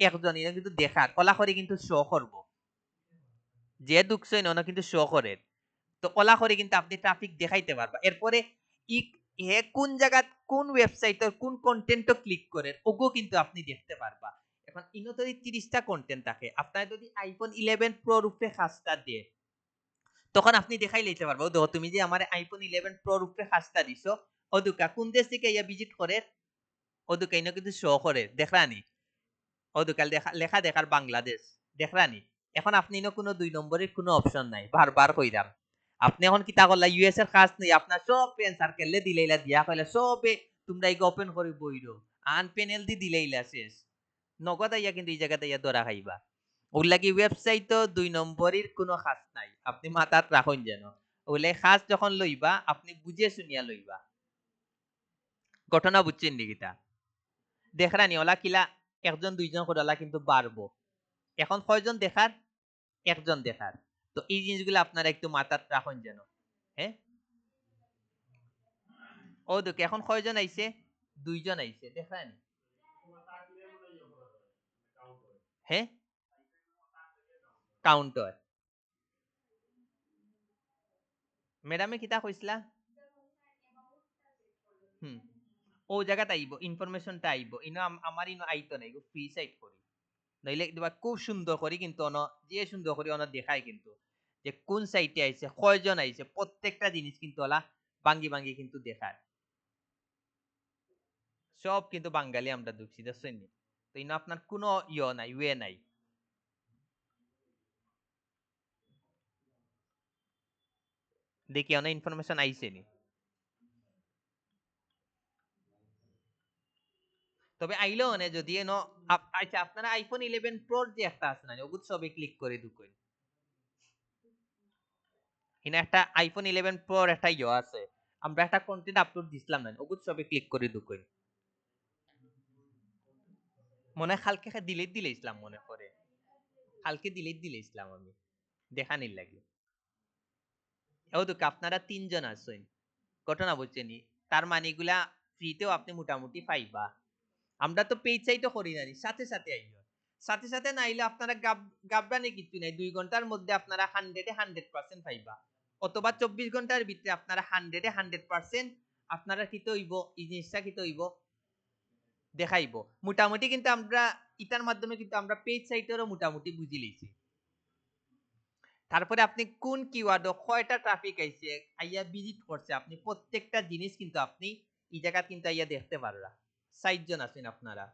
একজন ইনো কিন্তু দেখার কলা করে কিন্তু শো করব যে দুকছে ইনো কিন্তু শো করে তো কলা করে কিন্তু আপনি ট্রাফিক দেখাইতে পারবা এরপরে ই হে কোন জায়গা কোন ওয়েবসাইটের কোন কন্টেন্ট ক্লিক করে ওগো কিন্তু আপনি দেখতে পারবা এখন ইনো যদি 30টা কন্টেন্ট থাকে আপনার যদি আইফোন 11 প্রো রূপে কাজটা দিয়ে তখন আপনি দেখাই লইতে পারবো দেখো তুমি যে আমার আইফোন 11 প্রো রূপে কাজটা দিছো ওদুকা কোন দেশ থেকে ইয়া ভিজিট করে ওদুকা ইনো কিন্তু শো করে দেখরানি ওদুকাল দেখা লেখা দেখার বাংলাদেশ দেখরানি এখন আপনি ইনো কোনো 2 নম্বরের কোনো অপশন নাই বারবার কইরাম আপনি এখন কিতা করলা ইউএস এর কাজ নেই আপনার সব ফ্রেন্ড সার্কেলে দিলেইলা দিয়া কইলা সবে তোমরা এই ওপেন করে বইরো আন পেনাল্টি দিলেইলা শেষ নগদ আইয়া কিন্তু এই জায়গাতে ইয়া ধরা খাইবা ওর লাগি ওয়েবসাইট তো 2 নম্বরের কোনো কাজ নাই আপনি মাথাত রাখুন যেন ওলে কাজ যখন লইবা আপনি বুঝে শুনিয়া লইবা ঘটনা বুঝছেন নিকিতা দেখরানি ওলা কিলা একজন দুইজন করে ওলা কিন্তু বাড়বো এখন কয়জন দেখার একজন দেখার তো এই জিনিসগুলো আপনারা একটু মাথাত রাখুন যেন হ্যাঁ ও দেখে এখন কয়জন আইছে দুইজন আইছে দেখেন হ্যাঁ কাউন্টার ম্যাডামে কিতা কইছিলা হুম ও জায়গাতে আইব ইনফরমেশনটা আইব ইনো আমার ইনো আইতো নাই ফ্রি সাইট করি নইলে দিবা খুব সুন্দর করি কিন্তু অন যে সুন্দর করি অন দেখায় কিন্তু যে কোন সাইটে আইছে কয়জন আইছে প্রত্যেকটা জিনিস কিন্তু ওলা বাঙ্গি বাঙ্গি কিন্তু দেখায় সব কিন্তু বাঙালি আমরা ঢুকছি দেখছেন নি তো ইনো আপনার কোনো নাই ওয়ে নাই দেখি অনেক ইনফরমেশন আইছে নি তবে আইলেও না যদি এনো আচ্ছা আপনারা আইফোন 11 প্রোর যে একটা আছে না ওগুত সবে ক্লিক করে ঢুকুন এখানে একটা আইফোন 11 প্রোর একটা আছে আমরা একটা কন্টেন্ট আপলোড দিছিলাম না ওগুত সবে ক্লিক করে ঢুকুন মনে কালকে ডিলিট দিলে ইসলাম মনে করে কালকে ডিলিট দিলে ইসলাম আমি দেখানির লাগে ও তো আপনারা তিনজন আছেন ঘটনা বুঝছেন তার মানে এগুলা ফ্রিতেও আপনি মোটামুটি পাইবা আমরা তো পেজ চাইতো করি না সাথে সাথে আইলো সাথে সাথে না আইলে আপনারা গাবরানি কিছু নাই 2 ঘন্টার মধ্যে আপনারা 100% পাইবা অথবা 24 ঘন্টার ভিতরে আপনারা 100% আপনারা কি হইব এই জিনিসটা কি হইব দেখাইবো মোটামুটি কিন্তু আমরা ইটার মাধ্যমে কিন্তু আমরা পেজ সাইটেরও মোটামুটি বুঝি লইছি তারপরে আপনি কোন কিওয়ার্ড কয়টা ট্রাফিক আইছে আইয়া ভিজিট করছে আপনি প্রত্যেকটা জিনিস কিন্তু আপনি এই জায়গা কিন্তু আইয়া দেখতে পারবা 60 জন আছেন আপনারা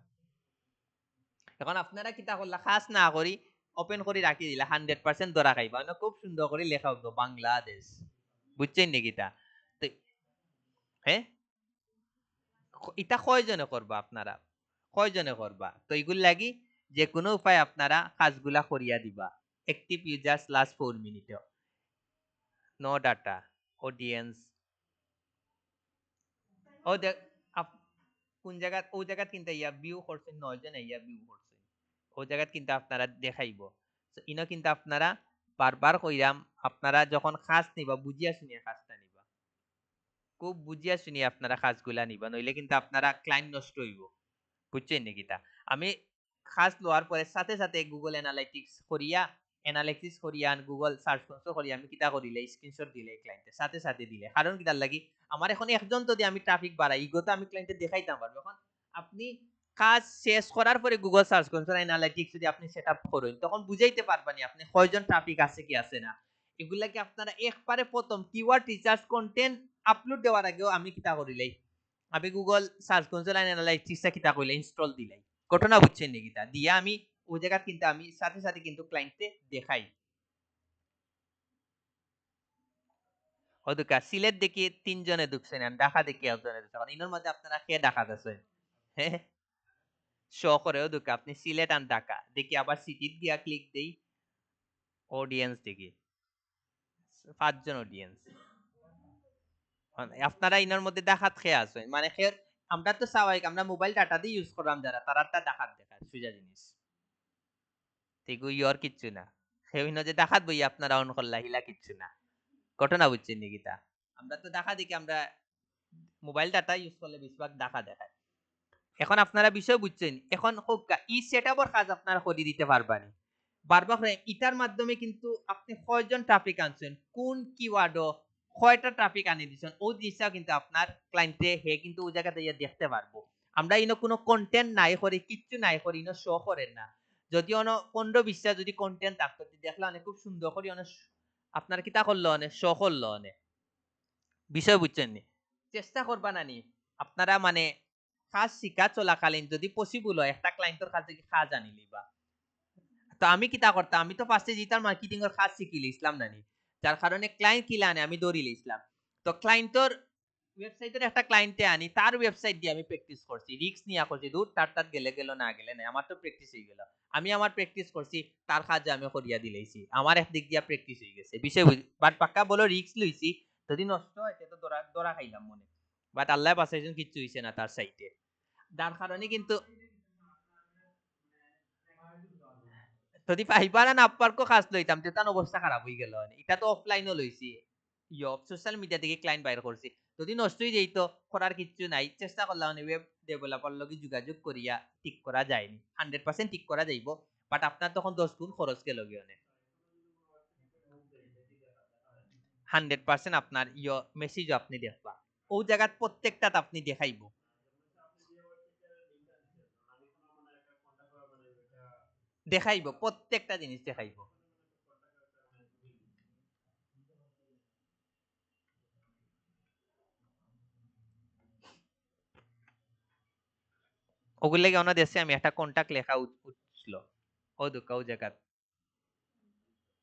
এখন আপনারা কিতা করলা খাস না করি ওপেন করে রাখি দিলা 100% ধরা খাইবা না খুব সুন্দর করে লেখা হতো বাংলাদেশ বুঝছেন নাকি তা তো হ্যাঁ এটা কয়জনে করবা আপনারা কয়জনে করবা তো এগুল লাগি যে কোনো উপায় আপনারা কাজগুলা করিয়া দিবা অ্যাক্টিভ ইউজার্স লাস্ট 4 মিনিটে নো ডাটা অডিয়েন্স ও দেখ কোন জায়গা ও জায়গা কিন্তু ইয়া ভিউ করছেন 9 জন ইয়া ভিউ করছেন ও জায়গা কিন্তু আপনারা দেখাইবো ইনো কিন্তু আপনারা বারবার কইরাম আপনারা যখন কাজ নিবা বুঝিয়া শুনিয়া কাজটা নিবা খুব বুঝিয়া শুনিয়া আপনারা কাজগুলা নিবা নইলে কিন্তু আপনারা ক্লায়েন্ট নষ্ট হইব বুঝছেন নাকি তা আমি কাজ লওয়ার পরে সাথে সাথে গুগল অ্যানালাইটিক্স করিয়া অ্যানালাইসিস করিয়া গুগল সার্চ কনসোল করিয়া আমি কিতা করিলে স্ক্রিনশট দিলে ক্লায়েন্টের সাথে সাথে দিলে কারণ কিতার লাগি আমার এখন একজন যদি আমি ট্রাফিক বাড়াই ইগো তো আমি ক্লায়েন্টে দেখাইতাম পারবো এখন আপনি কাজ শেষ করার পরে গুগল সার্চ কনসোল অ্যানালাইটিক্স যদি আপনি সেটআপ করেন তখন বুঝাইতে পারবানি আপনি কয়জন ট্রাফিক আছে কি আছে না এগুলাকে আপনারা একবারে প্রথম কিওয়ার্ড রিসার্চ কন্টেন্ট আপলোড দেওয়ার আগেও আমি কিতা করিলাই আমি গুগল সার্চ কনসোল অ্যানালাইটিক্সটা কিতা কইলে ইনস্টল দিলাই ঘটনা বুঝছেন নাকি তা দিয়া আমি ওই জায়গা কিন্তু আমি সাথে সাথে কিন্তু ক্লায়েন্টে দেখাই ওদুকা সিলেট দেখি 3 জনে ঢুকছেন আর ঢাকা দেখি একজনে ঢুকছে কারণ ইনোর মধ্যে আপনারা কে ঢাকা আছেন হ্যাঁ শো করে ওদুকা আপনি সিলেট আর ঢাকা দেখি আবার সিটিত গিয়া ক্লিক দেই অডিয়েন্স দেখি 5 জন অডিয়েন্স আপনারা ইনোর মধ্যে দেখাত খেয়ে আছেন মানে খেয়ে আমরা তো স্বাভাবিক আমরা মোবাইল ডাটা দিয়ে ইউজ করলাম যারা তারাটা দেখাত দেখায় সুজা জিনিস ঠিক ইয়র কিচ্ছু না সেভিন যে দেখাত বই আপনারা অন করলা হিলা কিচ্ছু না ঘটনা বুঝছেন নাকি তা আমরা তো দেখা দেখি আমরা মোবাইল ডাটা ইউজ করলে বেশিরভাগ দেখা দেখায় এখন আপনারা বিষয় বুঝছেন এখন হোক ই সেটআপের কাজ আপনারা করে দিতে পারবানি বারবার ইটার মাধ্যমে কিন্তু আপনি কয়জন ট্রাফিক আনছেন কোন কিওয়ার্ডও কয়টা ট্রাফিক আনি দিচ্ছেন ওই জিনিসটা কিন্তু আপনার ক্লায়েন্টে হে কিন্তু ওই জায়গাতে দেখতে পারবো আমরা ইনো কোনো কন্টেন্ট নাই করি কিচ্ছু নাই করি ইনো শো করেন না যদি অন 15-20টা যদি কন্টেন্ট থাকতো দেখলে অনেক খুব সুন্দর করে অনেক আপনার কিতা করলো অনেক শো করলো অনেক বিষয় বুঝছেন নি চেষ্টা করবা না নি আপনারা মানে কাজ শিখা চলাকালীন যদি পসিবল হয় একটা ক্লায়েন্টের কাছে কাজ আনিলি বা তো আমি কিতা করতাম আমি তো ফার্স্টে যেতাম মার্কেটিং এর কাজ শিখিলে ইসলাম নানি যার কারণে ক্লায়েন্ট কিলা আনে আমি দৌড়িলে ইসলাম তো ক্লায়েন্টর ওয়েবসাইটের একটা ক্লায়েন্টে আনি তার ওয়েবসাইট দিয়ে আমি প্র্যাকটিস করছি রিস্ক নিয়ে করছি দূর তার গেলে গেল না গেলে না আমার তো প্র্যাকটিস হয়ে গেল আমি আমার প্র্যাকটিস করছি তার কাজ আমি করিয়া দিলেইছি আমার একদিক দিয়া প্র্যাকটিস হয়ে গেছে বিষয় বাট পাক্কা বলো রিস্ক লইছি যদি নষ্ট হয় তো দরা খাইলাম মনে বাট আল্লাহ পাশাইছেন কিচ্ছু হইছে না তার সাইটে যার কারণে কিন্তু যদি পাইবা না আপ্পারকো কাজ লইতাম তেতান অবস্থা খারাপ হয়ে গেল এটা তো অফলাইনও লইছি সোশ্যাল মিডিয়া থেকে ক্লায়েন্ট বাইর করছি যদি নষ্ট হয়ে যাইত করার কিছু নাই চেষ্টা করলাম ওয়েব ডেভেলপার লগে যোগাযোগ করিয়া ঠিক করা যায়নি 100% ঠিক করা যাইব বাট আপনার তখন 10 গুণ খরচ গেল গিয়ে 100% আপনার মেসেজ আপনি দেখবা ও জায়গাত প্রত্যেকটা আপনি দেখাইবো দেখাইব, প্রত্যেকটা জিনিস দেখাইব। ওগুলো লাগে অন্য দেশে আমি একটা কন্টাক্ট লেখা উঠছিল ও দুঃখ ও জায়গা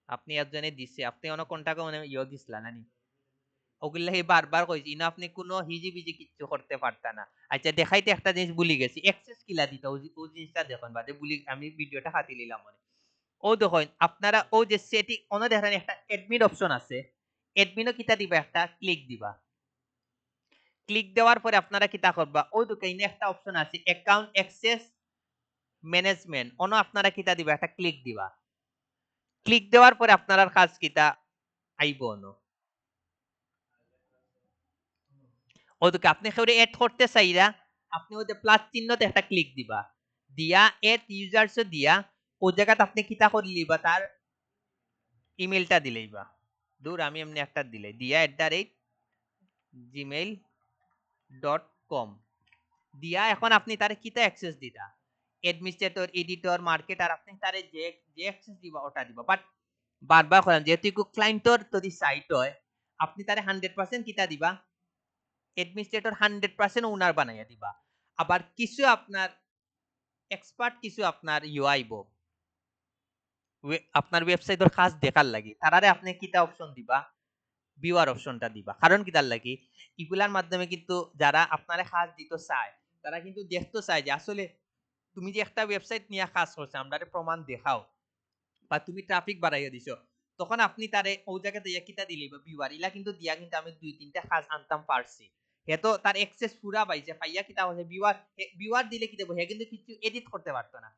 আপনি একজনে দিছে আপনি অন্য কন্টাক্ট মানে ইয়ে দিছিলা নানি ওগুলা হে বারবার কইছি ইনা আপনি কোনো হিজি বিজি কিচ্ছু করতে পারতা না। আচ্ছা দেখাইতে একটা জিনিস ভুলি গেছি, এক্সেস কিলা দিত ও জিনিসটা দেখুন বাদে ভুলি আমি ভিডিওটা হাতে নিলাম মনে। ও দেখুন আপনারা ও যে সেটিং অন্য দেখেন একটা অ্যাডমিন অপশন আছে, অ্যাডমিনও কিতা দিবা একটা ক্লিক দিবা, ক্লিক দেওয়ার পরে আপনারা কিতা করবা ও দোকানে একটা অপশন আছে অ্যাকাউন্ট অ্যাক্সেস ম্যানেজমেন্ট অন্য আপনারা কিতা দিবা একটা ক্লিক দিবা, ক্লিক দেওয়ার পরে আপনার কাজ কিতা আইব অন্য ওদিকে আপনি কেউ এড করতে চাইরা আপনি ওই যে প্লাস চিহ্নতে একটা ক্লিক দিবা, দিয়া এড ইউজার্স দিয়া ও জায়গাতে আপনি কিতা করে লিবা তার ইমেলটা দিলেইবা, দূর আমি এমনি একটা দিলে দিয়া @gmail.com দিয়া এখন আপনি তারে কিতা অ্যাক্সেস দিতা অ্যাডমিনিস্ট্রেটর এডিটর মার্কেটার আপনি তারে যে যে অ্যাক্সেস দিবা ওটা দিবা। বাট বারবার করেন যেহেতু ক্লায়েন্টর যদি সাইট হয় আপনি তারে 100% কিতা দিবা অ্যাডমিনিস্ট্রেটর 100% ওনার বানাইয়া দিবা। আবার কিছু আপনার এক্সপার্ট কিছু আপনার ইউআইব আপনার ওয়েবসাইটের কাজ দেখার লাগি তারারে আপনি কিতা অপশন দিবা ভিউয়ার অপশনটা দিবা, কারণ কি তার লাগি এগুলার মাধ্যমে কিন্তু যারা আপনারে কাজ দিতে চায় তারা কিন্তু দেখতে চায় যে আসলে তুমি যে একটা ওয়েবসাইট নিয়ে কাজ করছো আমরা প্রমাণ দেখাও বা তুমি ট্রাফিক বাড়াইয়া দিছো, তখন আপনি তারে ও জায়গাতে কিতা দিলে বা ভিউয়ার ইলা কিন্তু দিয়া কিন্তু আমি 2-3টা কাজ আনতাম পারছি হে তো তার অ্যাক্সেস পুরা পাইছে পাইয়া কিতা হচ্ছে ভিউয়ার ভিউয়ার দিলে কি দেবো হে কিন্তু কিছু এডিট করতে পারতো না,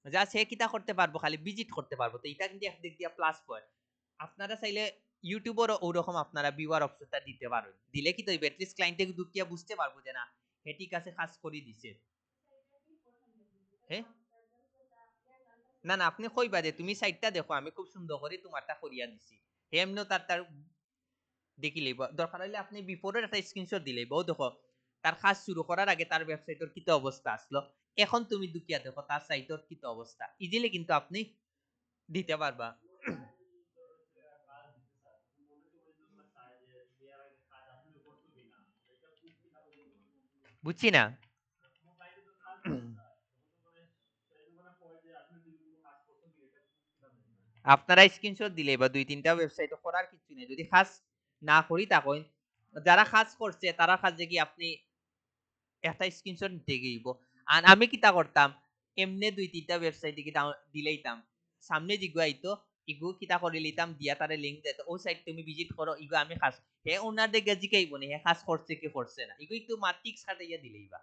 যা সে কিতা করতে পারবো খালি ভিজিট করতে পারবো, তো এটা কিন্তু একদিক দিয়ে প্লাস পয়েন্ট। আপনারা চাইলে ইউটিউবেরও ওরকম আপনারা ভিউয়ার অপশনটা দিতে পারবেন, দিলে কি তো অ্যাটলিস্ট ক্লায়েন্টে দুকিয়া বুঝতে পারবো যে না হে ঠিক আছে কাজ করে দিছে। হ্যাঁ না না আপনি কইবা যে তুমি সাইটটা দেখো আমি খুব সুন্দর করে তোমারটা করিয়া দিছি, এমনিও তার তার দেখি লইব, দরকার হইলে আপনি বিফোরের একটা স্ক্রিনশট দিলেই বউ দেখো তার কাজ শুরু করার আগে তার ওয়েবসাইটের কিতো অবস্থা আসলো, এখন তুমি দুকিয়া দেখো তার সাইটের কিতো অবস্থা, ইজিলি কিন্তু আপনি দিতে পারবা। বুঝছি না আপনারা স্ক্রিনশট দিলে বা 2-3টা ওয়েবসাইট করার কিছু নেই, যদি কাজ না করি তখন যারা কাজ করছে তারা কাজে কি আপনি একটা স্ক্রিনশট নিতে গিয়েব। আর আমি কিতা করতাম এমনি 2-3টা ওয়েবসাইটে কি দিলেইতাম সামনে জিগু আইতো ইগু কিতা করে লিতাম দিয়া তারে লিংক দিত ও সাইট তুমি ভিজিট করো ইগু আমি কাজ হে ওনার দিকে জিকাইব নি হে কাজ করছে কি করছে না ইগু একটু মাত্রিক সাটাইয়া দিলেইবা।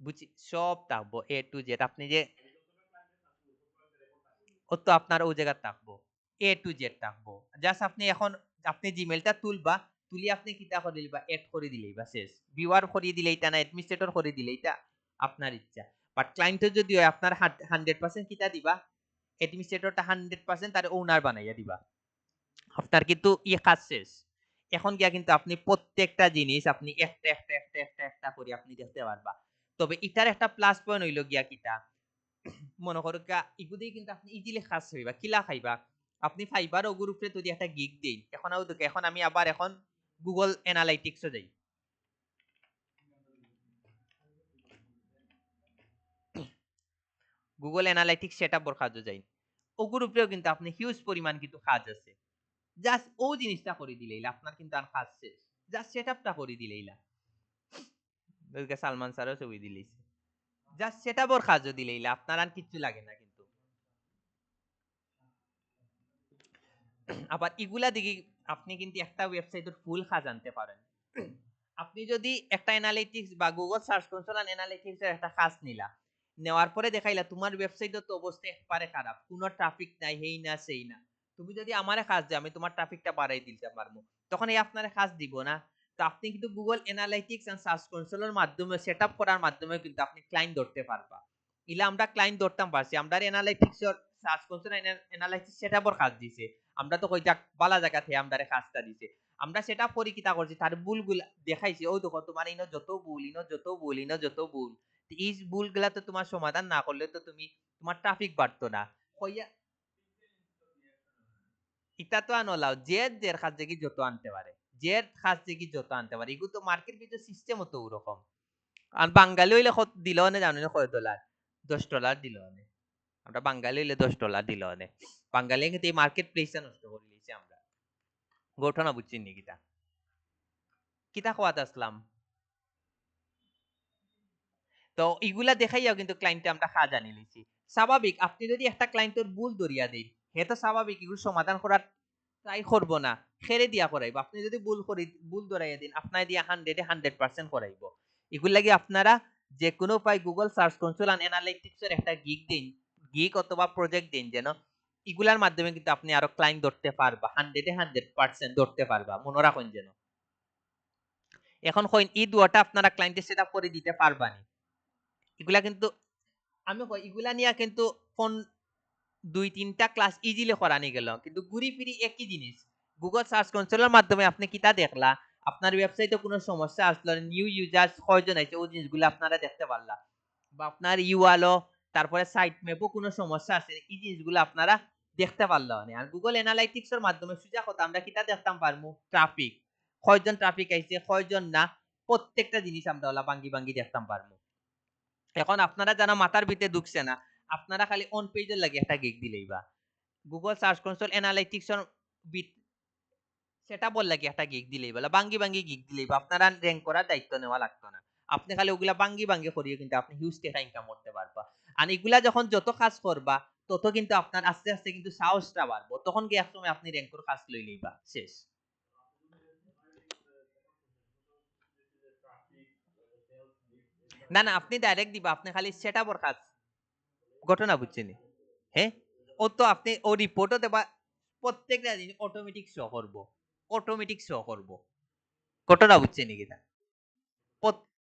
বুঝছি সব থাকবো এ টু জেড আপনি যে ও তো আপনার ও জায়গা থাকবো এ টু জেড থাকবো, জাস্ট আপনি এখন আপনি জিমেলটা তুলবা তুলি আপনি কিতা করে দিবা এড করে দিলেই বা শেষ, ভিউয়ার করিয়ে দিলেই তা না অ্যাডমিনিস্ট্রেটর করে দিলেই তা আপনার ইচ্ছা। বাট ক্লায়েন্টের যদি হয় আপনার 100% কিতা দিবা অ্যাডমিনিস্ট্রেটরটা 100% তার ওনার বানাইয়া দিবা, আপনার কিন্তু ইয়ে কাজ শেষ। এখন গিয়া কিন্তু আপনি প্রত্যেকটা জিনিস আপনি একটা একটা একটা একটা একটা করে আপনি দেখতে পারবা। তবে এটার একটা প্লাস পয়েন্ট হইলো গিয়া কিতা মনে করো ইগুদি কিন্তু আপনি ইজিলি কাজ হইবা কিলা খাইবা আপনি ফাইবার ও গ্রুপে যদি একটা গিগ দেই এখন এখন আমি আবার এখন গুগল অ্যানালাইটিক্সও যাই, গুগল অ্যানালাইটিক্স সেটআপ বর কাজও যাই ও গ্রুপেও কিন্তু আপনি হিউজ পরিমাণ কিন্তু কাজ আছে, জাস্ট ও জিনিসটা করে দিলেই আপনার কিন্তু আর কাজ শেষ, জাস্ট সেটআপটা করে দিলেই সালমান স্যারও ছবি দিলেই জাস্ট সেটআপর কাজও দিলেই আপনার আর কিচ্ছু লাগে না কিন্তু। আবার এগুলা দেখি আপনি কিন্তু একটা ওয়েবসাইটের ফুল কাজ আনতে পারেন। আপনি যদি একটা অ্যানালিটিক্স বা গুগল সার্চ কনসোল অ্যানালিটিক্স এর একটা কাজ নিলা নেওয়ার পরে দেখাইলা তোমার ওয়েবসাইটের তো অবস্থা একবারে খারাপ কোনো ট্রাফিক নাই হেই না সেই না, তুমি যদি আমারে কাজ দাও আমি তোমার ট্রাফিকটা বাড়াই দিতে পারবো, তখন এই আপনার কাজ দিব না। তো আপনি কিন্তু গুগল অ্যানালাইটিক্স এন্ড সার্চ কনসোলের মাধ্যমে সেটআপ করার মাধ্যমে কিন্তু আপনি ক্লায়েন্ট ধরতে পারবা, ইলা আমরা ক্লায়েন্ট ধরতাম পারছি আমরা অ্যানালাইটিক্স সার্চ কনসোল অ্যানালাইটিক্স সেটআপর কাজ দিছে আমরা তো কই যাক বালা জায়গা থেকে আমরা কাজটা দিছে আমরা সেটা পরীক্ষিত করছি তার ভুলগুলা দেখাইছি ও দেখো তোমার ইনো যত ভুল ইনো যত ভুল ইনো যত ভুল এই ভুলগুলা তো তোমার সমাধান না করলে তো তুমি তোমার ট্রাফিক বাড়তো না কইয়া এটা তো আনলাও যে দের কাছ থেকে যত আনতে পারে যে কাছ থেকে যত আনতে পারে এগুলো তো মার্কেট ভিতর সিস্টেম তো ওরকম আর বাঙালি হইলে কত দিল না জানো না কয় ডলার $10 দিল না আমরা বাঙালি হইলে $10 দিল না বাঙালি কিন্তু এই মার্কেট প্লেসটা নষ্ট করে দিয়েছি আমরা ঘটনা বুঝছি নি কিতা কিতা খোয়াত আসলাম তো এগুলা দেখাইয়াও কিন্তু ক্লায়েন্টে আমরা কাজ আনি লিছি স্বাভাবিক আপনি যদি একটা ক্লায়েন্টের ভুল ধরিয়া দেন হে তো স্বাভাবিক এগুলো সমাধান করার ট্রাই করব না খেরে দিয়া করাইব আপনি যদি ভুল ধরাইয়া দিন আপনার দিয়া 100% করাইব এগুলো লাগি আপনারা যে কোনো পাই Google search console and analytics এর একটা গিগ অথবা প্রজেক্ট দিন যেন এগুলার মাধ্যমে কিন্তু আপনি আরো ক্লায়েন্ট ধরতে পারবা 100% ধরতে পারবা মনে রাখুন যেন এখন কইন এই দুয়াটা আপনারা ক্লায়েন্টের সেটআপ করে দিতে পারবানি এগুলা কিন্তু আমি কই এগুলা নিয়া কিন্তু ফোন 2-3টা ক্লাস ইজিলি করানি গেল কিন্তু ঘুরি ফিরি একই জিনিস গুগল সার্চ কনসোলের মাধ্যমে আপনি কিতা দেখলা আপনার ওয়েবসাইটে কোনো সমস্যা আসলো নিউ ইউজার কয়জন আছে ওই জিনিসগুলো আপনারা দেখতে পারলা বা আপনার ইউআরএল তারপরে সাইট ম্যাপও কোনো সমস্যা আছে এই জিনিসগুলো আপনারা দেখতে পারলা না আর গুগল অ্যানালাইটিক্স এর মাধ্যমে সোজা কথা আমরা কিতা দেখতাম পারমু ট্রাফিক কয়জন ট্রাফিক আইছে কয়জন না প্রত্যেকটা জিনিস আমরা ওলা ভাঙ্গি ভাঙ্গি দেখতাম পারমু এখন আপনারা যারা মাথার ভিতরে ঢুকছে না আপনারা খালি অন পেজের লাগে একটা গিগ দিলেই বা গুগল সার্চ কনসোল অ্যানালাইটিক্স এর সেটা বল লাগে একটা গিগ দিলেই বলা বাঙ্গি বাঙ্গি গিগ দিলেই বা আপনারা র‍্যাঙ্ক করার দায়িত্ব নেওয়া লাগতো না আপনি খালি ওগুলা বাঙ্গি বাঙ্গি করিয়ে কিন্তু আপনি হিউজ টাকা ইনকাম করতে পারবা আর এগুলা যখন যত কাজ করবা তত কিন্তু আপনার আস্তে আস্তে কিন্তু সাহসটা বাড়বো তখন কি একসময় আপনি র‍্যাঙ্কর কাজ লই লইবা শেষ না না আপনি ডাইরেক্ট দিবা আপনি খালি সেটআপর কাজ ঘটনা বুঝছেন হ্যাঁ ও তো আপনি ও রিপোর্টও দেবা প্রত্যেকটা জিনিস অটোমেটিক শো করব ঘটনা বুঝছেন নাকি তা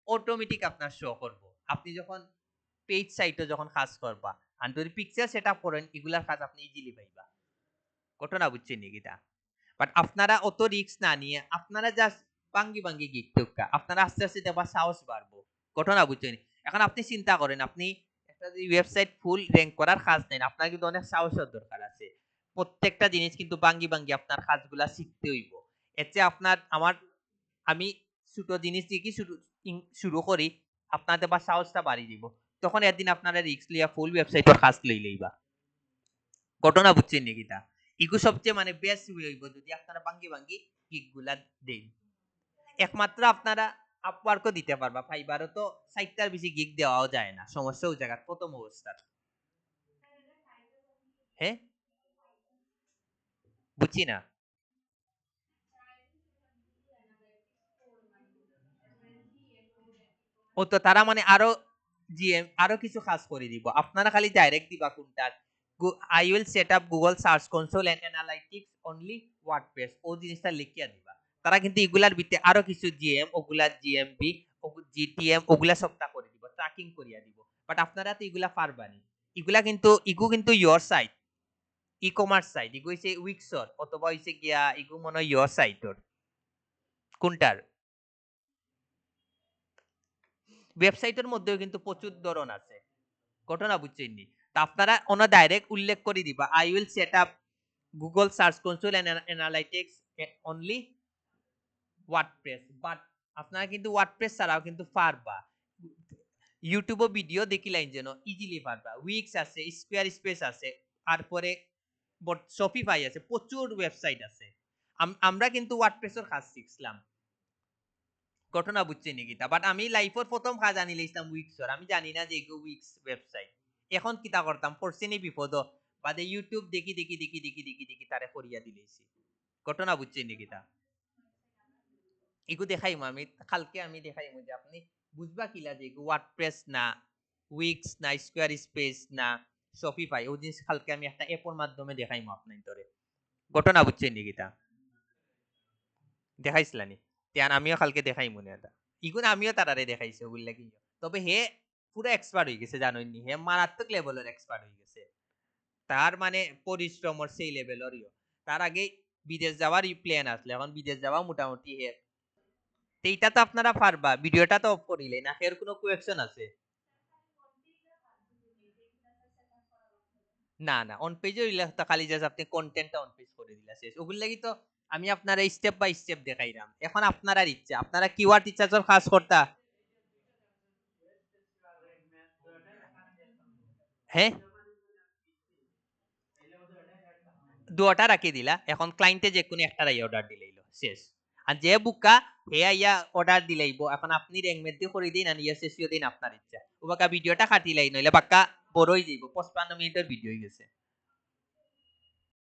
অটোমেটিক আপনার শো করব আপনি যখন পেজ সাইটে যখন কাজ করবা আর যদি পিকচার সেটআপ করেন এগুলার কাজ আপনি ইজিলি পাইবা ঘটনা বুঝছেন নাকি তা বাট আপনারা অত রিস্ক না নিয়ে আপনারা জাস্ট বাঙ্গি বাঙ্গি গিক টুকা আপনারা আস্তে আস্তে দেখবা সাহস বাড়বো ঘটনা বুঝছেন এখন আপনি চিন্তা করেন আপনি একটা যদি ওয়েবসাইট ফুল র‍্যাঙ্ক করার কাজ নেন আপনার কিন্তু অনেক সাহসের দরকার আছে প্রত্যেকটা জিনিস কিন্তু বাঙ্গি বাঙ্গি আপনার কাজগুলা শিখতে হইব এতে আপনার আমার আমি ছোট জিনিস থেকে শুরু করি আপনাদের বা সাহসটা বাড়িয়ে দিব তখন একদিন আপনারা রিস্ক লিয়া ফুল ওয়েবসাইটের কাজ লই লইবা ঘটনা বুঝছেন নাকি তা ইগু সবচেয়ে মানে বেস্ট হইব যদি আপনারা বাঙ্গি বাঙ্গি গিগগুলা দেন একমাত্র আপনারা আপওয়ার্কও দিতে পারবা ফাইবারও তো 60টার বেশি গিগ দেওয়াও যায় না সমস্যা ওই জায়গা প্রথম অবস্থার হ্যাঁ বুঝছি না ও তো তারা মানে আরো জিএম আরো কিছু কাজ করে দিব আপনারা খালি ডাইরেক্ট দিবা কোনটার I will set up Google search console and analytics only WordPress ও জিনিসটা লিখিয়া দিবা তারা কিন্তু এগুলার ভিতরে আরো কিছু জিএম ওগুলা জিএমবি জিটিএম ওগুলা সবটা করে দিব ট্র্যাকিং করিয়া দিব বাট আপনারা তো এগুলা পারবানি এগুলা কিন্তু ইগু কিন্তু your site e commerce site ইগু হইছে উইক্সর অথবা হইছে গিয়া ইগু মনে হয় ইয়োর সাইটর কোনটার ওয়েবসাইটের মধ্যেও কিন্তু প্রচুর ধরন আছে ঘটনা বুঝছেন নি তা আপনারা ওনা ডাইরেক্ট উল্লেখ করে দিবা I will set up Google search console and analytics only WordPress but আপনারা কিন্তু ওয়ার্ডপ্রেস ছাড়াও কিন্তু পারবা ইউটিউবে ভিডিও দেখিলাইন যেন ইজিলি পারবা উইক্স আছে স্কোয়ার স্পেস আছে তারপরে শপিফাই আছে প্রচুর ওয়েবসাইট আছে আমরা কিন্তু ওয়ার্ডপ্রেসের কাজ শিখলাম ঘটনা বুঝছে নাকি তা বাট আমি লাইফের প্রথম কাজ আনি লাইছিলাম উইক্সর আমি জানি না যে এগো উইক্স ওয়েবসাইট এখন কিতা করতাম পড়ছিনি বিপদ বাদে ইউটিউব দেখি দেখি দেখি দেখি দেখি দেখি তারে করিয়া দিলেছি ঘটনা বুঝছে নাকি তা এগু দেখাইমু আমি কালকে আমি দেখাইমু যে আপনি বুঝবা কিলা যে এগু ওয়ার্ডপ্রেস না উইক্স না স্কোয়ার স্পেস না শপিফাই ও জিনিস কালকে আমি একটা অ্যাপের মাধ্যমে দেখাইমু আপনার ধরে ঘটনা বুঝছেন নাকি তা দেখাইছিলানি তেন আমিও কালকে দেখাই মনে এটা ইগুন আমিও তারারে দেখাইছি ওগুলা কি তবে হে পুরো এক্সপার্ট হয়ে গেছে জানোই হে মারাত্মক লেভেলের এক্সপার্ট হয়ে গেছে তার মানে পরিশ্রমর সেই লেভেলেরই তার আগে বিদেশ যাওয়ার প্ল্যান আসলে, এখন বিদেশ যাওয়া মোটামুটি হে। এইটা তো আপনারা পারবা, ভিডিওটা তো অফ করিলে না, এর কোনো কোয়েকশন আছে? না না, অন পেজে হইলে তো খালি জাস্ট আপনি কন্টেন্টটা অন পেজ করে দিলা শেষ। ওগুলো লাগি তো আমি আপনারা স্টেপ বাই স্টেপ দেখাইলাম। এখন আপনারা ইচ্ছা, আপনারা কিওয়ার্ড রিসার্চের কাজ করতা। হ্যাঁ, দুটা রাখি দিলা, এখন ক্লায়েন্টে যে কোনো একটা রাই অর্ডার দিলাইলো শেষ। আর যে বুকা হে আইয়া অর্ডার দিলাইবো, এখন আপনি র্যাঙ্ক মেদ দিয়ে করে দিন আর ইয়া শেষিও দিন আপনার ইচ্ছা। ও বাকা ভিডিওটা কাটিলাই নইলে বাক্কা বড় হয়ে যাইব, 55 মিনিটের ভিডিও হয়ে গেছে।